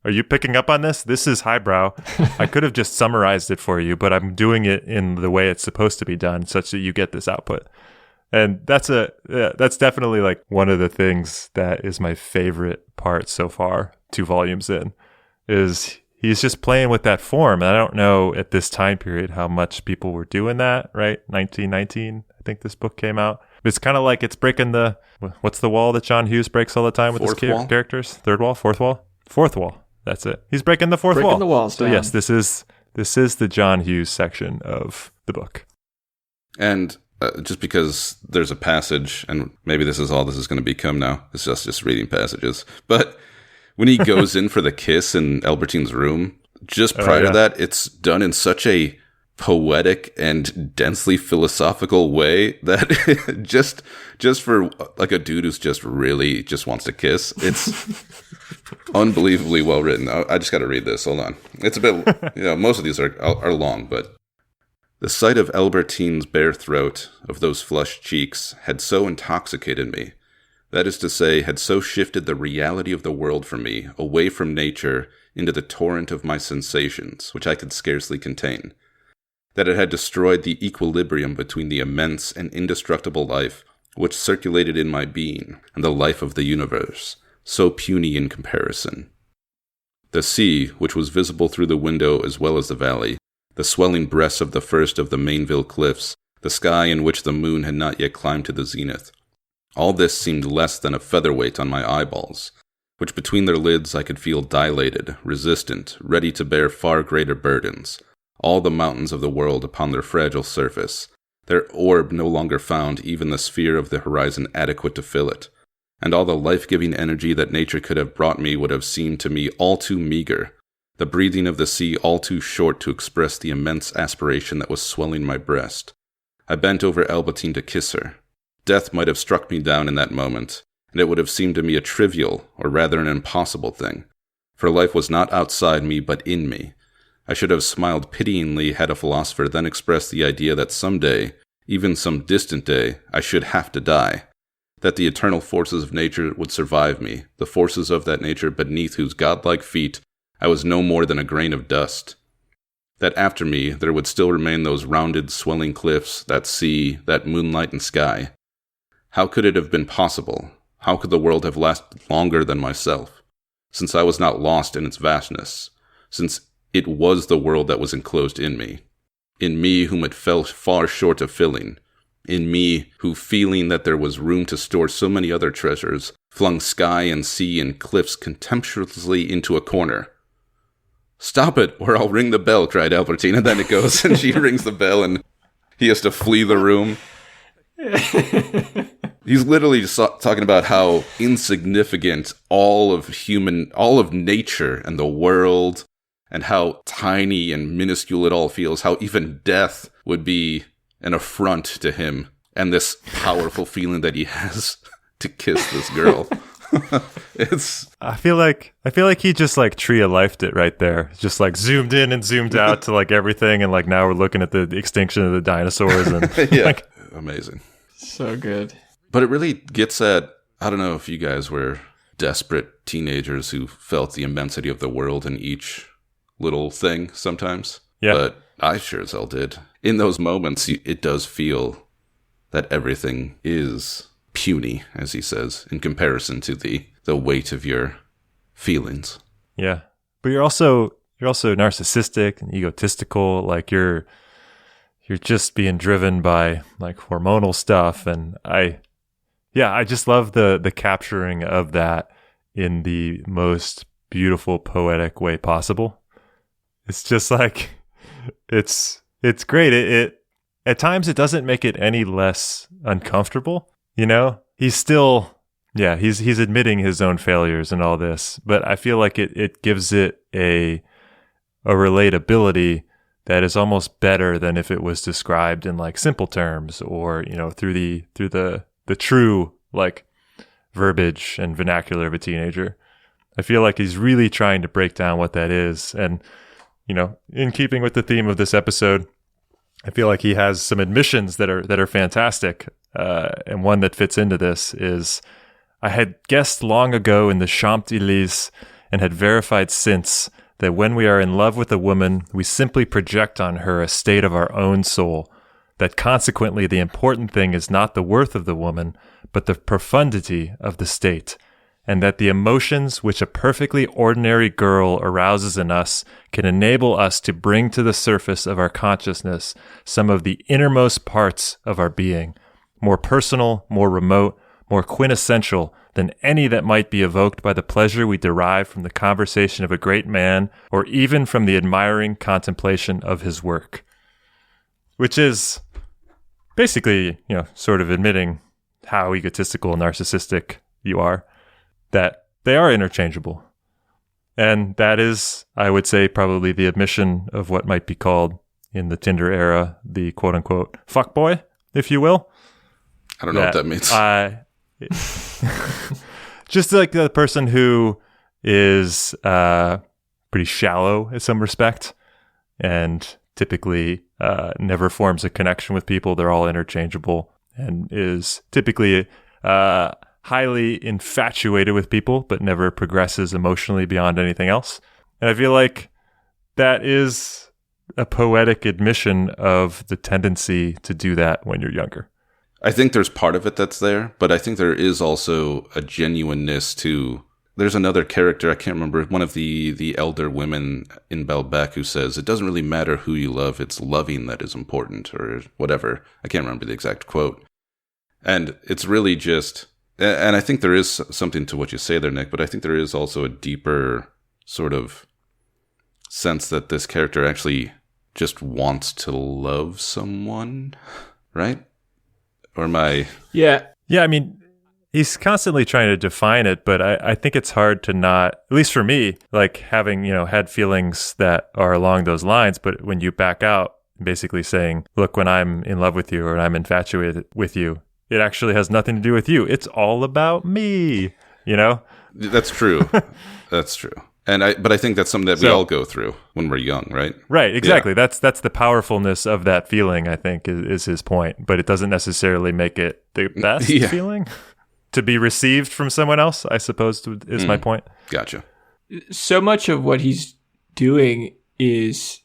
Are you picking up on this? This is highbrow. I could have just summarized it for you, but I'm doing it in the way it's supposed to be done such that you get this output. And that's definitely like one of the things that is my favorite part so far, 2 volumes in, is he's just playing with that form. And I don't know at this time period how much people were doing that, right? 1919, I think this book came out. It's kind of like it's breaking what's the wall that John Hughes breaks all the time with his characters? Third wall? Fourth wall? Fourth wall. That's it. He's breaking the fourth wall. Breaking the walls down. So yes, this is the John Hughes section of the book. And just because there's a passage, and maybe this is all this is going to become now, it's just reading passages, but when he goes in for the kiss in Albertine's room, just prior to that, it's done in such a poetic and densely philosophical way that just for like a dude who's just really just wants to kiss, it's unbelievably well written. I just got to read this. Hold on. It's a bit, most of these are long, but the sight of Albertine's bare throat, of those flushed cheeks, had so intoxicated me, that is to say, had so shifted the reality of the world for me, away from nature, into the torrent of my sensations, which I could scarcely contain, that it had destroyed the equilibrium between the immense and indestructible life which circulated in my being, and the life of the universe, so puny in comparison. The sea, which was visible through the window as well as the valley, the swelling breasts of the first of the Mainville cliffs, the sky in which the moon had not yet climbed to the zenith. All this seemed less than a featherweight on my eyeballs, which between their lids I could feel dilated, resistant, ready to bear far greater burdens, all the mountains of the world upon their fragile surface, their orb no longer found even the sphere of the horizon adequate to fill it, and all the life-giving energy that nature could have brought me would have seemed to me all too meager, the breathing of the sea all too short to express the immense aspiration that was swelling my breast. I bent over Albertine to kiss her. Death might have struck me down in that moment, and it would have seemed to me a trivial, or rather an impossible thing, for life was not outside me but in me. I should have smiled pityingly had a philosopher then expressed the idea that some day, even some distant day, I should have to die, that the eternal forces of nature would survive me, the forces of that nature beneath whose godlike feet I was no more than a grain of dust, that after me there would still remain those rounded, swelling cliffs, that sea, that moonlight and sky. How could it have been possible? How could the world have lasted longer than myself, since I was not lost in its vastness, since it was the world that was enclosed in me whom it fell far short of filling, in me who, feeling that there was room to store so many other treasures, flung sky and sea and cliffs contemptuously into a corner. "Stop it, or I'll ring the bell," cried Albertine, and then it goes, and she rings the bell, and he has to flee the room. He's literally just talking about how insignificant all of nature and the world, and how tiny and minuscule it all feels, how even death would be an affront to him, and this powerful feeling that he has to kiss this girl. I feel like he just like tree of lifed it right there. Just like zoomed in and zoomed out to like everything, and like now we're looking at the extinction of the dinosaurs and yeah, like amazing. So good. But it really gets at, I don't know if you guys were desperate teenagers who felt the immensity of the world in each little thing sometimes. Yeah. But I sure as hell did. In those moments, it does feel that everything is puny, as he says, in comparison to the weight of your feelings. Yeah. But you're also narcissistic and egotistical. Like you're just being driven by like hormonal stuff. And I just love the capturing of that in the most beautiful poetic way possible. It's just like, it's great. It at times it doesn't make it any less uncomfortable. You know, he's still, he's admitting his own failures and all this, but I feel like it gives it a relatability that is almost better than if it was described in like simple terms, or, you know, through the true like verbiage and vernacular of a teenager. I feel like he's really trying to break down what that is. And, you know, in keeping with the theme of this episode, I feel like he has some admissions that are fantastic. And one that fits into this is, "I had guessed long ago in the Champs-Élysées and had verified since that when we are in love with a woman, we simply project on her a state of our own soul, that consequently the important thing is not the worth of the woman, but the profundity of the state, and that the emotions which a perfectly ordinary girl arouses in us can enable us to bring to the surface of our consciousness some of the innermost parts of our being, more personal, more remote, more quintessential than any that might be evoked by the pleasure we derive from the conversation of a great man, or even from the admiring contemplation of his work." Which is basically, you know, sort of admitting how egotistical and narcissistic you are, that they are interchangeable. And that is, I would say, probably the admission of what might be called in the Tinder era, the quote-unquote fuckboy, if you will. I don't know what that means. Just like the person who is pretty shallow in some respect and typically never forms a connection with people. They're all interchangeable, and is typically highly infatuated with people, but never progresses emotionally beyond anything else. And I feel like that is a poetic admission of the tendency to do that when you're younger. I think there's part of it that's there, but I think there is also a genuineness to... There's another character, I can't remember, one of the elder women in Balbec who says, "It doesn't really matter who you love, it's loving that is important," or whatever. I can't remember the exact quote. And it's really just... And I think there is something to what you say there, Nick, but I think there is also a deeper sort of sense that this character actually just wants to love someone, right? Or am I... Yeah. Yeah, I mean, he's constantly trying to define it, but I think it's hard to not, at least for me, like having, you know, had feelings that are along those lines, but when you back out, basically saying, look, when I'm in love with you or I'm infatuated with you, it actually has nothing to do with you. It's all about me, you know? That's true. That's true. But I think that's something that we all go through when we're young, right? Right, exactly. Yeah. That's the powerfulness of that feeling, I think, is his point. But it doesn't necessarily make it the best feeling to be received from someone else, I suppose, is my point. Gotcha. So much of what he's doing is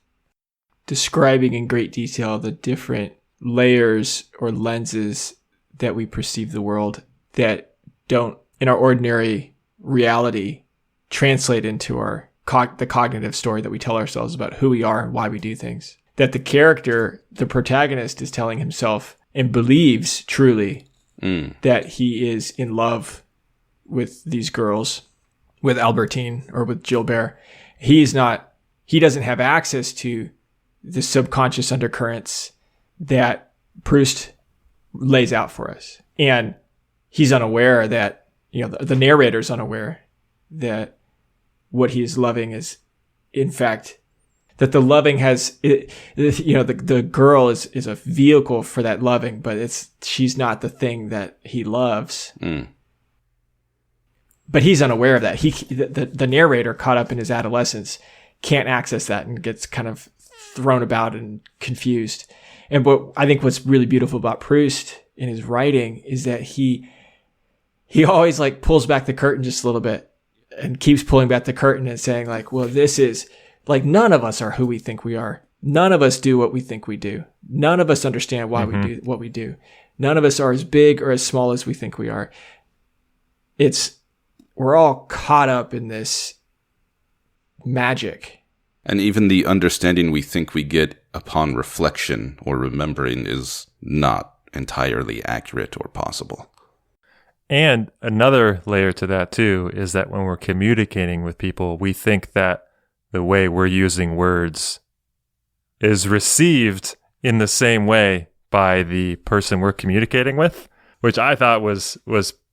describing in great detail the different layers or lenses that we perceive the world that don't, in our ordinary reality, translate into our the cognitive story that we tell ourselves about who we are and why we do things. That the character, the protagonist, is telling himself and believes truly that he is in love with these girls, with Albertine or with Gilberte. He doesn't have access to the subconscious undercurrents that Proust lays out for us. And he's unaware that, the narrator's unaware that what he's loving is, in fact, that the loving has, the girl is a vehicle for that loving, but she's not the thing that he loves. But he's unaware of that. The narrator, caught up in his adolescence, can't access that and gets kind of thrown about and confused. And I think what's really beautiful about Proust in his writing is that he always like pulls back the curtain just a little bit and keeps pulling back the curtain and saying like, well, this is like, none of us are who we think we are. None of us do what we think we do. None of us understand why we do what we do. None of us are as big or as small as we think we are. We're all caught up in this magic. And even the understanding we think we get upon reflection or remembering is not entirely accurate or possible. And another layer to that too is that when we're communicating with people, we think that the way we're using words is received in the same way by the person we're communicating with, which I thought was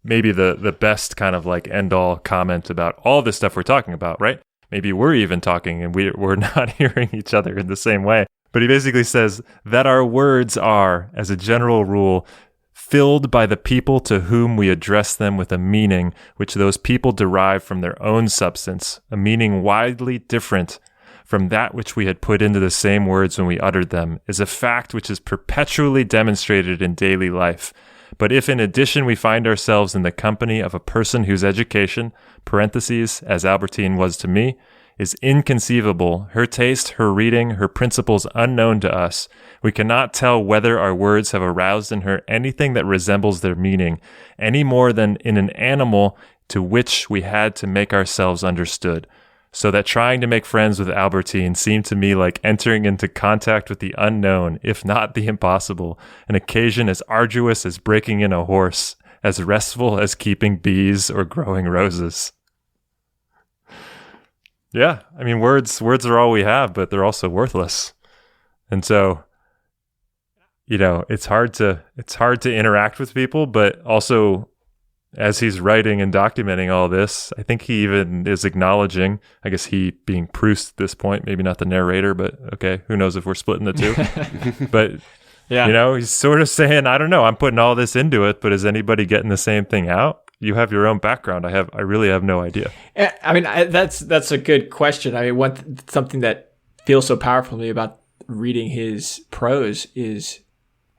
maybe the best kind of like end-all comment about all this stuff we're talking about, right? Maybe we're even talking and we're not hearing each other in the same way. But he basically says that our words are, as a general rule, filled by the people to whom we address them with a meaning which those people derive from their own substance, a meaning widely different from that which we had put into the same words when we uttered them, is a fact which is perpetually demonstrated in daily life. But if in addition we find ourselves in the company of a person whose education, parentheses, as Albertine was to me, is inconceivable, her taste, her reading, her principles unknown to us, we cannot tell whether our words have aroused in her anything that resembles their meaning, any more than in an animal to which we had to make ourselves understood. So that trying to make friends with Albertine seemed to me like entering into contact with the unknown, if not the impossible, an occasion as arduous as breaking in a horse, as restful as keeping bees or growing roses. Yeah, I mean, words are all we have, but they're also worthless. And so, it's hard to interact with people, but also as he's writing and documenting all this, I think he even is acknowledging, I guess he being Proust at this point, maybe not the narrator, but okay, who knows if we're splitting the two. But, yeah, he's sort of saying, I don't know, I'm putting all this into it, but is anybody getting the same thing out? You have your own background. I really have no idea. I mean, that's a good question. I mean, something that feels so powerful to me about reading his prose is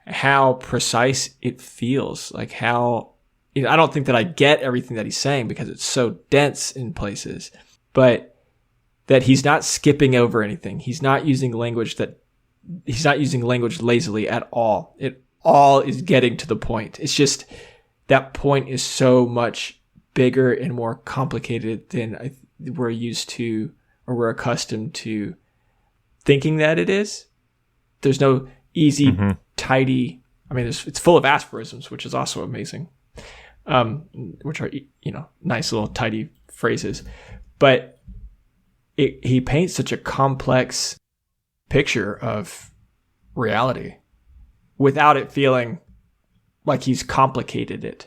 how precise it feels. Like how, I don't think that I get everything that he's saying because it's so dense in places, but that he's not skipping over anything. He's not using language lazily at all. It all is getting to the point. It's just that point is so much bigger and more complicated than we're used to or we're accustomed to thinking that it is. There's no easy, tidy. I mean, it's full of aphorisms, which is also amazing, which are nice little tidy phrases. But he paints such a complex picture of reality without it feeling like he's complicated it.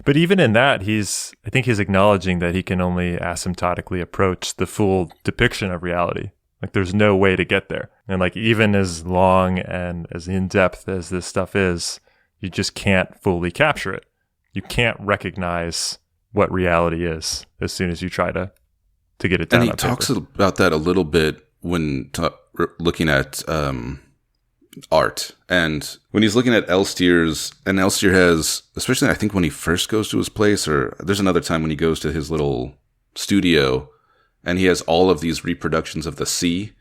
But even in that, I think he's acknowledging that he can only asymptotically approach the full depiction of reality. Like there's no way to get there. And like even as long and as in-depth as this stuff is, you just can't fully capture it. You can't recognize what reality is as soon as you try to get it down on paper. And he talks about that a little bit when looking at art. And when he's looking at Elstier's, and Elstier has, especially I think when he first goes to his place, or there's another time when he goes to his little studio, and he has all of these reproductions of the sea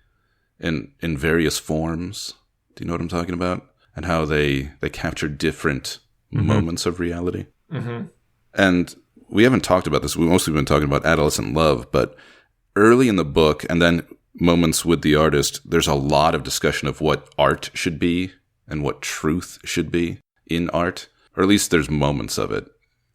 in various forms. Do you know what I'm talking about? And how they capture different moments of reality. Mm-hmm. And we haven't talked about this. We've mostly been talking about adolescent love, but early in the book, and then moments with the artist, there's a lot of discussion of what art should be and what truth should be in art. Or at least there's moments of it.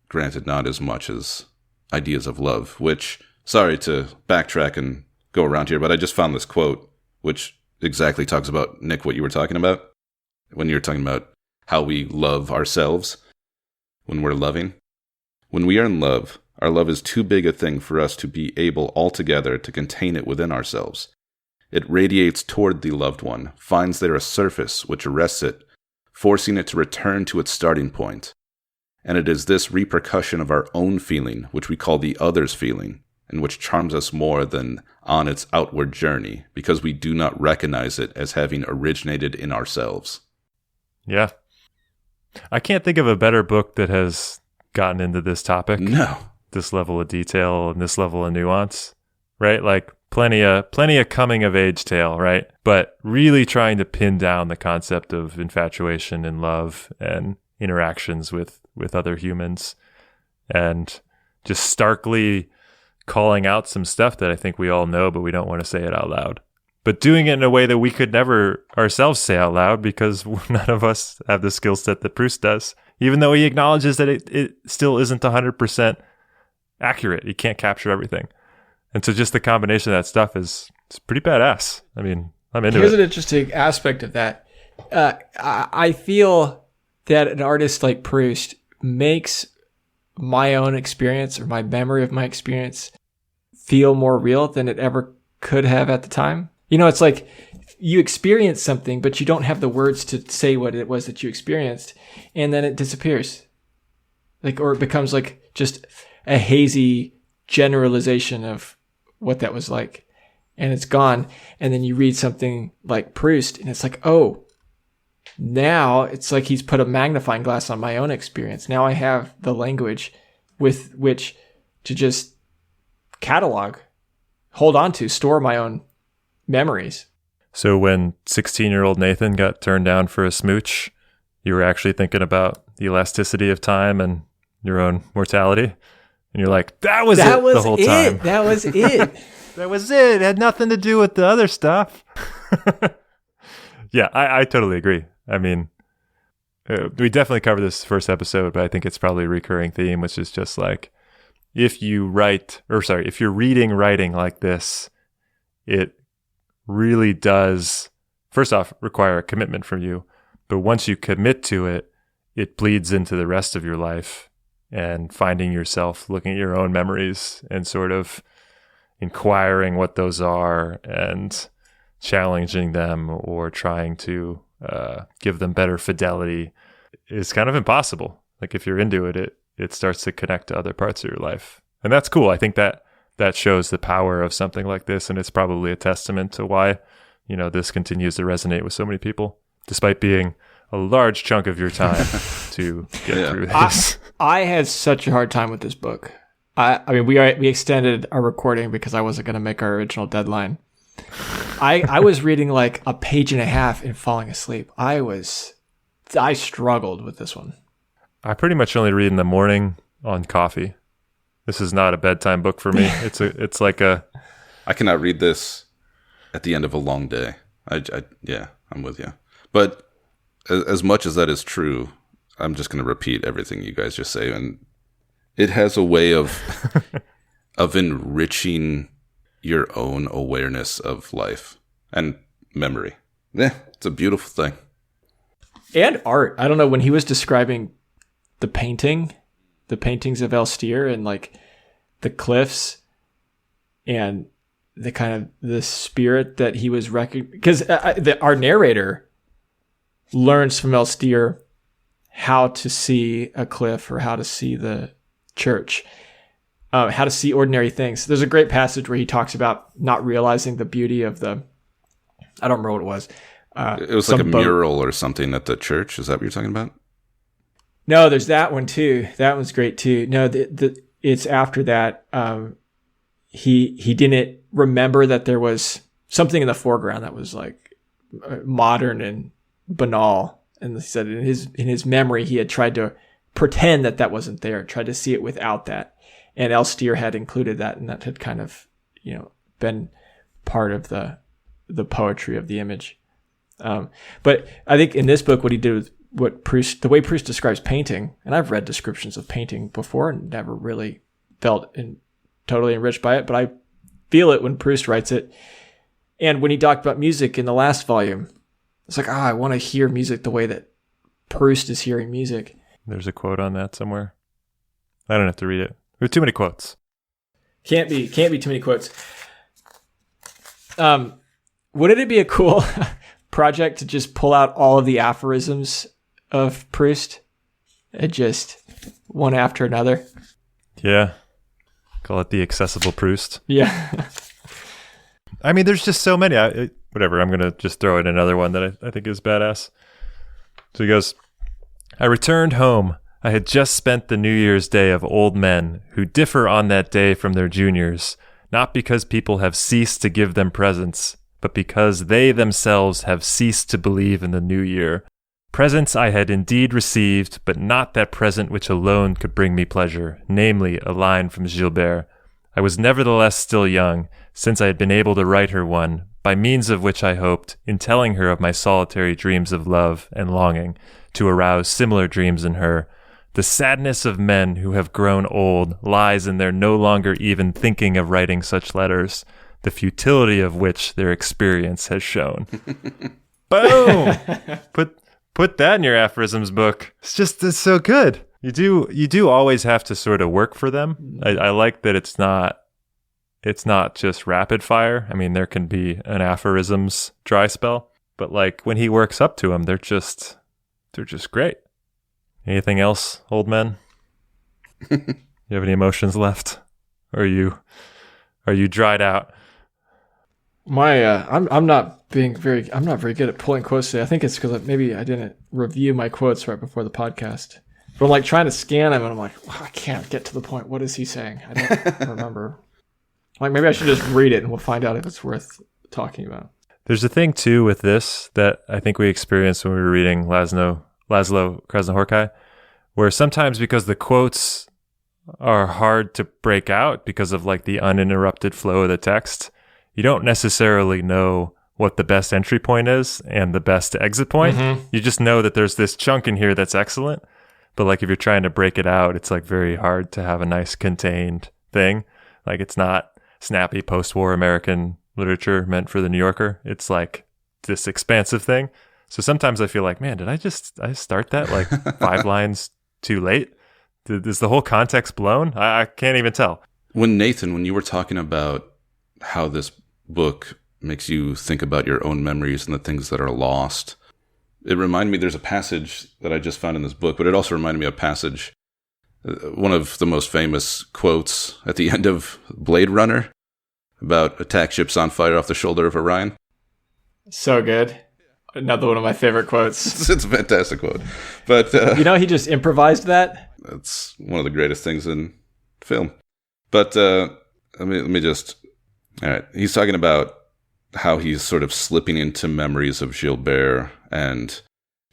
Granted, not as much as ideas of love, which, sorry to backtrack and go around here, but I just found this quote, which exactly talks about, Nick, what you were talking about when you were talking about how we love ourselves when we're loving. When we are in love, our love is too big a thing for us to be able altogether to contain it within ourselves. It radiates toward the loved one, finds there a surface which arrests it, forcing it to return to its starting point. And it is this repercussion of our own feeling, which we call the other's feeling, and which charms us more than on its outward journey, because we do not recognize it as having originated in ourselves. Yeah. I can't think of a better book that has gotten into this topic. No. This level of detail and this level of nuance, right? Like plenty of coming of age tale, right? But really trying to pin down the concept of infatuation and love and interactions with other humans, and just starkly calling out some stuff that I think we all know, but we don't want to say it out loud. But doing it in a way that we could never ourselves say out loud, because none of us have the skill set that Proust does, even though he acknowledges that it still isn't 100% accurate. He can't capture everything. And so just the combination of that stuff it's pretty badass. I mean, I'm into Here's it. an interesting aspect of that. I feel that an artist like Proust makes my own experience, or my memory of my experience, feel more real than it ever could have at the time. You know, it's like you experience something, but you don't have the words to say what it was that you experienced, and then it disappears. Or it becomes like just a hazy generalization of what that was like, and it's gone. And then you read something like Proust, and it's like, oh, now it's like he's put a magnifying glass on my own experience. Now I have the language with which to just catalog, hold on to, store my own memories. So when 16-year-old Nathan got turned down for a smooch, you were actually thinking about the elasticity of time and your own mortality? And you're like, that was it the whole time. That was it. That was it. It had nothing to do with the other stuff. Yeah, I totally agree. I mean, we definitely covered this first episode, but I think it's probably a recurring theme, which is just like, if you're reading writing like this, it really does, first off, require a commitment from you. But once you commit to it, it bleeds into the rest of your life, and finding yourself looking at your own memories and sort of inquiring what those are and challenging them or trying to give them better fidelity is kind of impossible. Like if you're into it, it starts to connect to other parts of your life. And that's cool. I think that shows the power of something like this, and it's probably a testament to why, this continues to resonate with so many people, despite being a large chunk of your time to get through this. I had such a hard time with this book. I mean, we extended our recording because I wasn't going to make our original deadline. I was reading like a page and a half and falling asleep. I struggled with this one. I pretty much only read in the morning on coffee. This is not a bedtime book for me. It's like a. I cannot read this at the end of a long day. I'm with you. But as much as that is true, I'm just going to repeat everything you guys just say, and it has a way of enriching your own awareness of life and memory. Yeah, it's a beautiful thing. And art. I don't know, when he was describing the paintings of Elstir and like the cliffs and the kind of the spirit that he was because our narrator learns from Elstir how to see a cliff or how to see the church, how to see ordinary things. There's a great passage where he talks about not realizing the beauty of I don't remember what it was. It was like a mural or something at the church. Is that what you're talking about? No, there's that one too. That one's great too. No, it's after that. He didn't remember that there was something in the foreground that was like modern and banal. And he said in his memory, he had tried to pretend that wasn't there, tried to see it without that. And Elstir had included that, and that had kind of, been part of the poetry of the image. But I think in this book, what he did with the way Proust describes painting, and I've read descriptions of painting before and never really felt totally enriched by it, but I feel it when Proust writes it. And when he talked about music in the last volume, it's like, I want to hear music the way that Proust is hearing music. There's a quote on that somewhere. I don't have to read it. There are too many quotes. Can't be too many quotes. Wouldn't it be a cool project to just pull out all of the aphorisms of Proust and just one after another? Yeah. Call it the accessible Proust. Yeah. I mean, there's just so many. Whatever, I'm going to just throw in another one that I think is badass. So he goes, I returned home. I had just spent the New Year's Day of old men who differ on that day from their juniors, not because people have ceased to give them presents, but because they themselves have ceased to believe in the new year. Presents I had indeed received, but not that present which alone could bring me pleasure, namely a line from Gilberte. I was nevertheless still young, since I had been able to write her one, by means of which I hoped, in telling her of my solitary dreams of love and longing, to arouse similar dreams in her. The sadness of men who have grown old lies in their no longer even thinking of writing such letters, the futility of which their experience has shown. Boom! Put that in your aphorisms book. It's so good. You do always have to sort of work for them. I like that it's not just rapid fire. I mean, there can be an aphorisms dry spell, but like when he works up to them, they're just great. Anything else, old men? You have any emotions left? Or are you dried out? I'm not very good at pulling quotes today. I think it's because maybe I didn't review my quotes right before the podcast. But I'm like trying to scan them and I'm like, I can't get to the point. What is he saying? I don't remember. Like maybe I should just read it and we'll find out if it's worth talking about. There's a thing too with this that I think we experienced when we were reading Laszlo Krasznahorkai, where sometimes because the quotes are hard to break out because of like the uninterrupted flow of the text, you don't necessarily know what the best entry point is and the best exit point. Mm-hmm. You just know that there's this chunk in here that's excellent. But like if you're trying to break it out, it's like very hard to have a nice contained thing. Like it's not snappy post-war American literature meant for the New Yorker. It's like this expansive thing. So sometimes I feel like, man, did I start that like 5 lines too late? Is the whole context blown? I can't even tell. When you were talking about how this book makes you think about your own memories and the things that are lost, it reminded me, there's a passage that I just found in this book, but it also reminded me of a passage, one of the most famous quotes at the end of Blade Runner about attack ships on fire off the shoulder of Orion. So good. Another one of my favorite quotes. It's a fantastic quote. But he just improvised that. That's one of the greatest things in film. But let me just... All right. He's talking about how he's sort of slipping into memories of Gilberte, and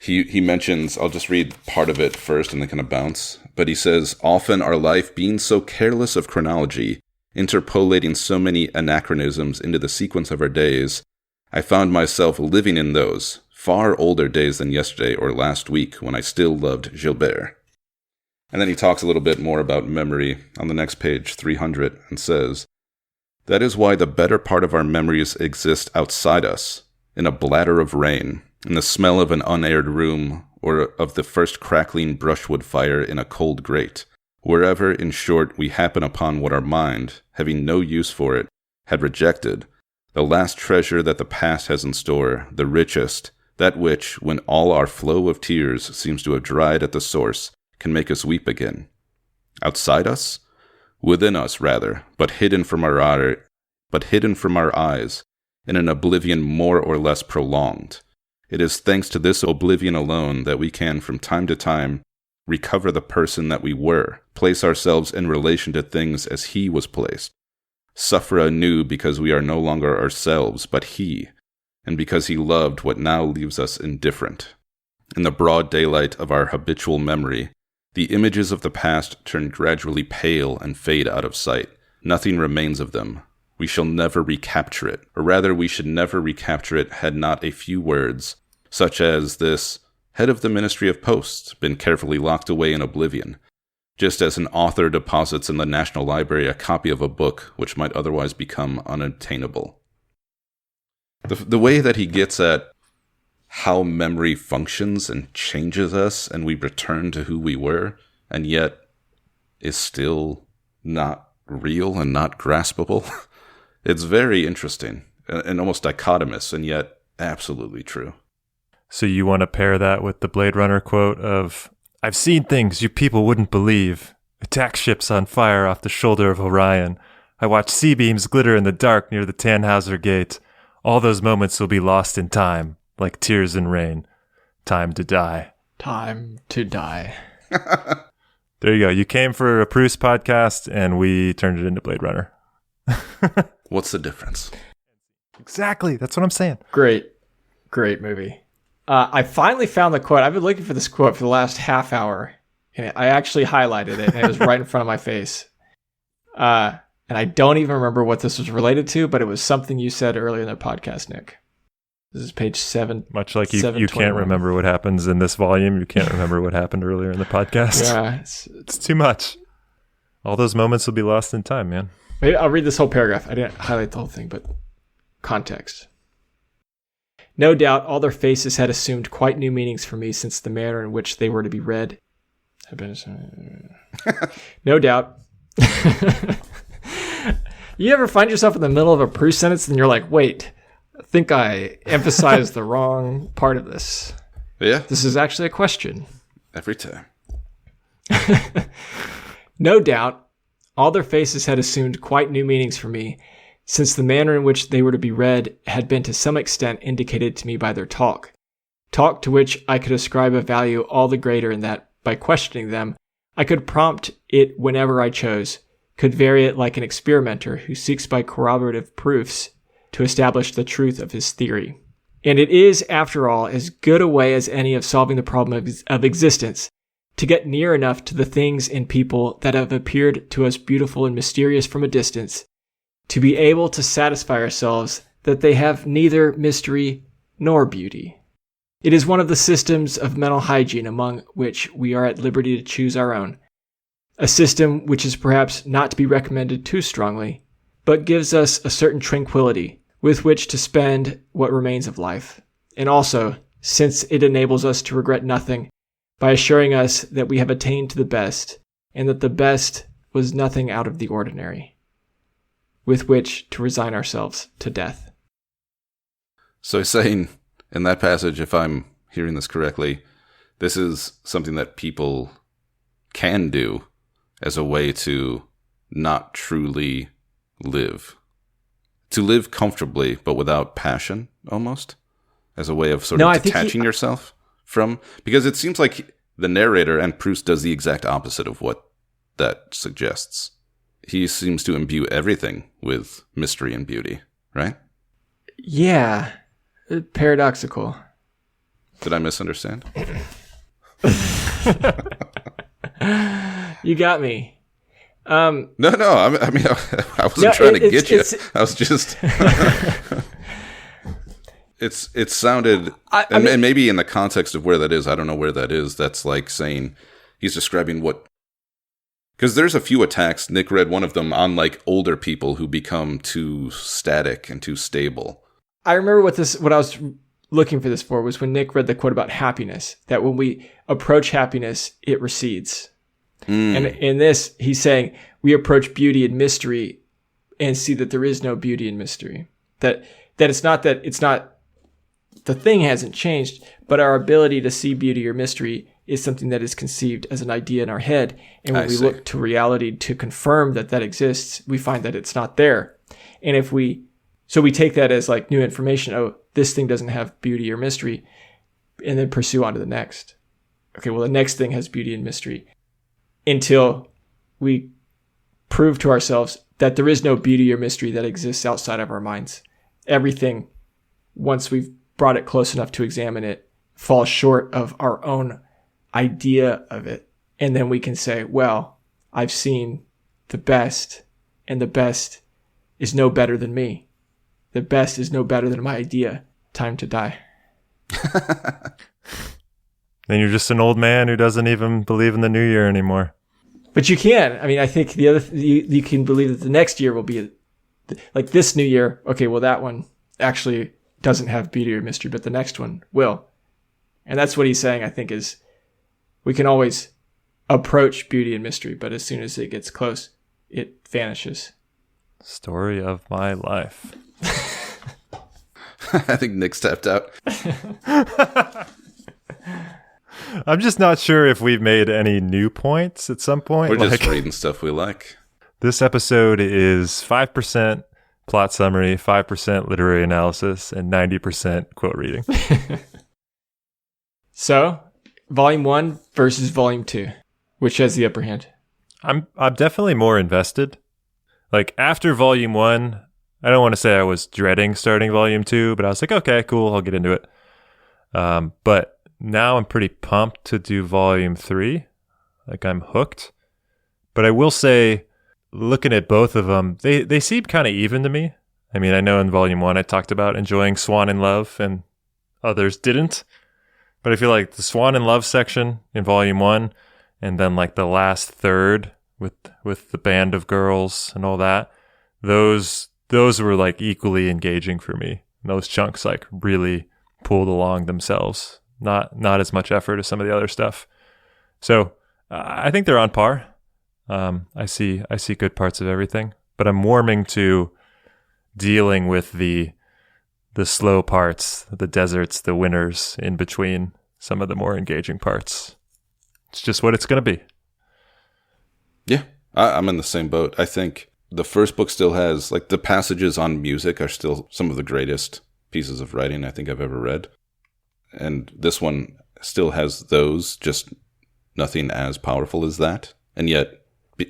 he mentions, I'll just read part of it first and then kind of bounce, but he says, often our life being so careless of chronology, interpolating so many anachronisms into the sequence of our days, I found myself living in those far older days than yesterday or last week when I still loved Gilberte. And then he talks a little bit more about memory on the next page, 300, and says, that is why the better part of our memories exist outside us, in a bladder of rain, in the smell of an unaired room, or of the first crackling brushwood fire in a cold grate, wherever, in short, we happen upon what our mind, having no use for it, had rejected, the last treasure that the past has in store, the richest, that which, when all our flow of tears seems to have dried at the source, can make us weep again. Outside us? Within us, rather, but hidden from our eyes, in an oblivion more or less prolonged. It is thanks to this oblivion alone that we can, from time to time, recover the person that we were, place ourselves in relation to things as he was placed, suffer anew because we are no longer ourselves, but he, and because he loved what now leaves us indifferent. In the broad daylight of our habitual memory, the images of the past turn gradually pale and fade out of sight. Nothing remains of them. we shall never recapture it, or rather we should never recapture it had not a few words, such as this head of the Ministry of Posts been carefully locked away in oblivion, just as an author deposits in the National Library a copy of a book which might otherwise become unattainable. The way that he gets at how memory functions and changes us, and we return to who we were, and yet is still not real and not graspable, it's very interesting and almost dichotomous, and yet absolutely true. So you want to pair that with the Blade Runner quote of, "I've seen things you people wouldn't believe. Attack ships on fire off the shoulder of Orion. I watched C-beams glitter in the dark near the Tannhauser Gate. All those moments will be lost in time, like tears in rain. Time to die." Time to die. There you go. You came for a Proust podcast, and we turned it into Blade Runner. What's the difference? Exactly. That's what I'm saying. Great movie. I finally found the quote. I've been looking for this quote for the last half hour, and I actually highlighted it, and it was right in front of my face. And I don't even remember what this was related to, but it was something you said earlier in the podcast, Nick. This is page 7. Much like you can't remember what happens in this volume, you can't remember what happened earlier in the podcast. Yeah, it's too much. All those moments will be lost in time, man. Maybe I'll read this whole paragraph. I didn't highlight the whole thing, but context. No doubt all their faces had assumed quite new meanings for me since the manner in which they were to be read had been... No doubt. You ever find yourself in the middle of a Proust sentence and you're like, wait, I think I emphasized the wrong part of this. Yeah. This is actually a question. Every time. No doubt, all their faces had assumed quite new meanings for me, since the manner in which they were to be read had been to some extent indicated to me by their talk to which I could ascribe a value all the greater in that, by questioning them, I could prompt it whenever I chose, could vary it like an experimenter who seeks by corroborative proofs to establish the truth of his theory. And it is, after all, as good a way as any of solving the problem of existence, to get near enough to the things and people that have appeared to us beautiful and mysterious from a distance, to be able to satisfy ourselves that they have neither mystery nor beauty. It is one of the systems of mental hygiene among which we are at liberty to choose our own, a system which is perhaps not to be recommended too strongly, but gives us a certain tranquility with which to spend what remains of life, and also, since it enables us to regret nothing, by assuring us that we have attained to the best, and that the best was nothing out of the ordinary, with which to resign ourselves to death. So he's saying in that passage, if I'm hearing this correctly, this is something that people can do as a way to not truly live. To live comfortably, but without passion, almost, as a way of sort of detaching yourself from, because it seems like the narrator and Proust does the exact opposite of what that suggests. He seems to imbue everything with mystery and beauty, right? Yeah, paradoxical. Did I misunderstand? You got me. No. I mean, I wasn't trying to get you. I was just. It sounded, I mean, and maybe in the context of where that is, I don't know where that is. That's like saying he's describing what, because there's a few attacks. Nick read one of them on like older people who become too static and too stable. I remember what I was looking for this for was when Nick read the quote about happiness, that when we approach happiness, it recedes. And in this, he's saying we approach beauty and mystery and see that there is no beauty and mystery. That it's not the thing hasn't changed, but our ability to see beauty or mystery is something that is conceived as an idea in our head. And when we look to reality to confirm that exists, we find that it's not there. And so we take that as like new information. Oh, this thing doesn't have beauty or mystery, and then pursue on to the next. Okay, well, the next thing has beauty and mystery until we prove to ourselves that there is no beauty or mystery that exists outside of our minds. Everything, once we've brought it close enough to examine it, falls short of our own idea of it. And then we can say, well, I've seen the best, and the best is no better than me. The best is no better than my idea. Time to die. Then you're just an old man who doesn't even believe in the new year anymore. But you can. I mean, I think the other you can believe that the next year will be like this new year. Okay, well, that one actually doesn't have beauty or mystery, but the next one will. And that's what he's saying, I think, is we can always approach beauty and mystery, but as soon as it gets close, it vanishes. Story of my life. I think Nick's tapped out. I'm just not sure if we've made any new points at some point. We're just reading stuff we like. This episode is 5% plot summary, 5% literary analysis, and 90% quote reading. So, Volume 1 versus Volume 2. Which has the upper hand? I'm definitely more invested. Like, after Volume 1, I don't want to say I was dreading starting Volume 2, but I was like, okay, cool, I'll get into it. But now I'm pretty pumped to do Volume 3. Like, I'm hooked. But I will say, looking at both of them, they seem kind of even to me. I mean, I know in Volume 1 I talked about enjoying Swan in Love, and others didn't. But I feel like the Swan in Love section in Volume 1, and then like the last third with the band of girls and all that, those were like equally engaging for me. And those chunks like really pulled along themselves. Not as much effort as some of the other stuff. So I think they're on par. I see good parts of everything, but I'm warming to dealing with the slow parts, the deserts, the winters in between some of the more engaging parts. It's just what it's going to be. Yeah, I'm in the same boat. I think the first book still has, like, the passages on music are still some of the greatest pieces of writing I think I've ever read. And this one still has those, just nothing as powerful as that. And yet,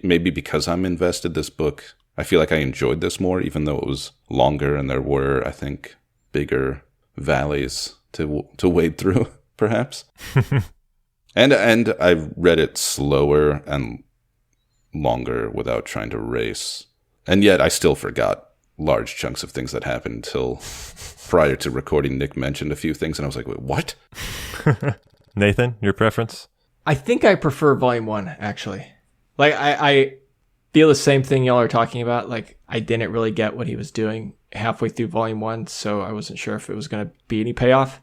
maybe because I'm invested, this book, I feel like I enjoyed this more, even though it was longer and there were, I think, bigger valleys to wade through, perhaps. And I read it slower and longer without trying to race. And yet I still forgot large chunks of things that happened until prior to recording. Nick mentioned a few things and I was like, wait, what? Nathan, your preference? I think I prefer Volume 1, actually. Like, I feel the same thing y'all are talking about. Like, I didn't really get what he was doing halfway through Volume 1, so I wasn't sure if it was going to be any payoff.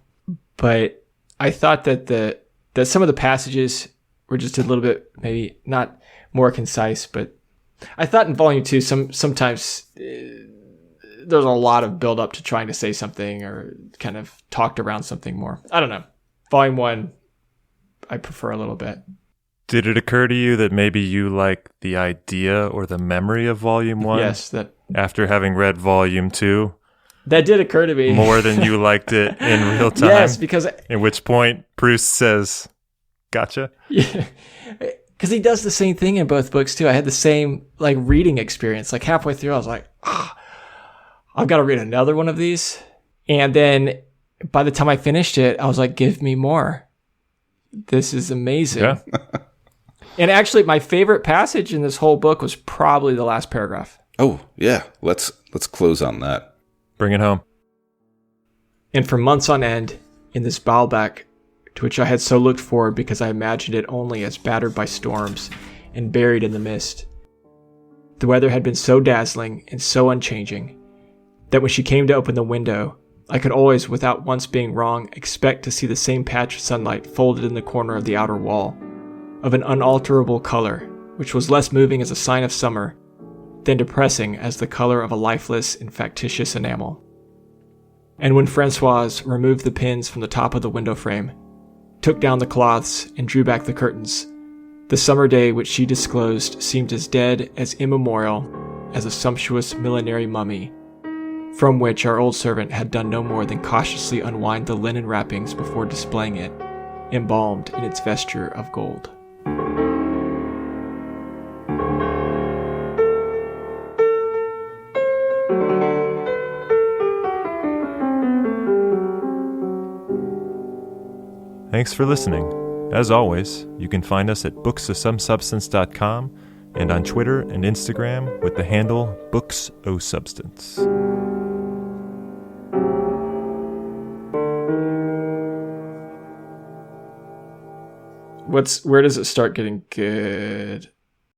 But I thought that some of the passages were just a little bit, maybe not more concise, but I thought in Volume 2, sometimes there's a lot of build up to trying to say something or kind of talked around something more. I don't know. Volume 1, I prefer a little bit. Did it occur to you that maybe you like the idea or the memory of Volume 1? Yes. That after having read Volume 2? That did occur to me. More than you liked it in real time? Yes, because... At which point, Proust says, gotcha? Yeah. Because he does the same thing in both books, too. I had the same, like, reading experience. Like, halfway through, I was like, I've got to read another one of these. And then by the time I finished it, I was like, give me more. This is amazing. Yeah. And actually, my favorite passage in this whole book was probably the last paragraph. Oh, yeah. Let's close on that. Bring it home. And for months on end, in this Baalbek, to which I had so looked forward because I imagined it only as battered by storms and buried in the mist, the weather had been so dazzling and so unchanging that when she came to open the window, I could always, without once being wrong, expect to see the same patch of sunlight folded in the corner of the outer wall, of an unalterable color, which was less moving as a sign of summer than depressing as the color of a lifeless and factitious enamel. And when Francoise removed the pins from the top of the window frame, took down the cloths, and drew back the curtains, the summer day which she disclosed seemed as dead, as immemorial, as a sumptuous millinery mummy, from which our old servant had done no more than cautiously unwind the linen wrappings before displaying it, embalmed in its vesture of gold. Thanks for listening. As always, you can find us at booksofsomesubstance.com and on Twitter and Instagram with the handle Books O Substance. Where does it start getting good?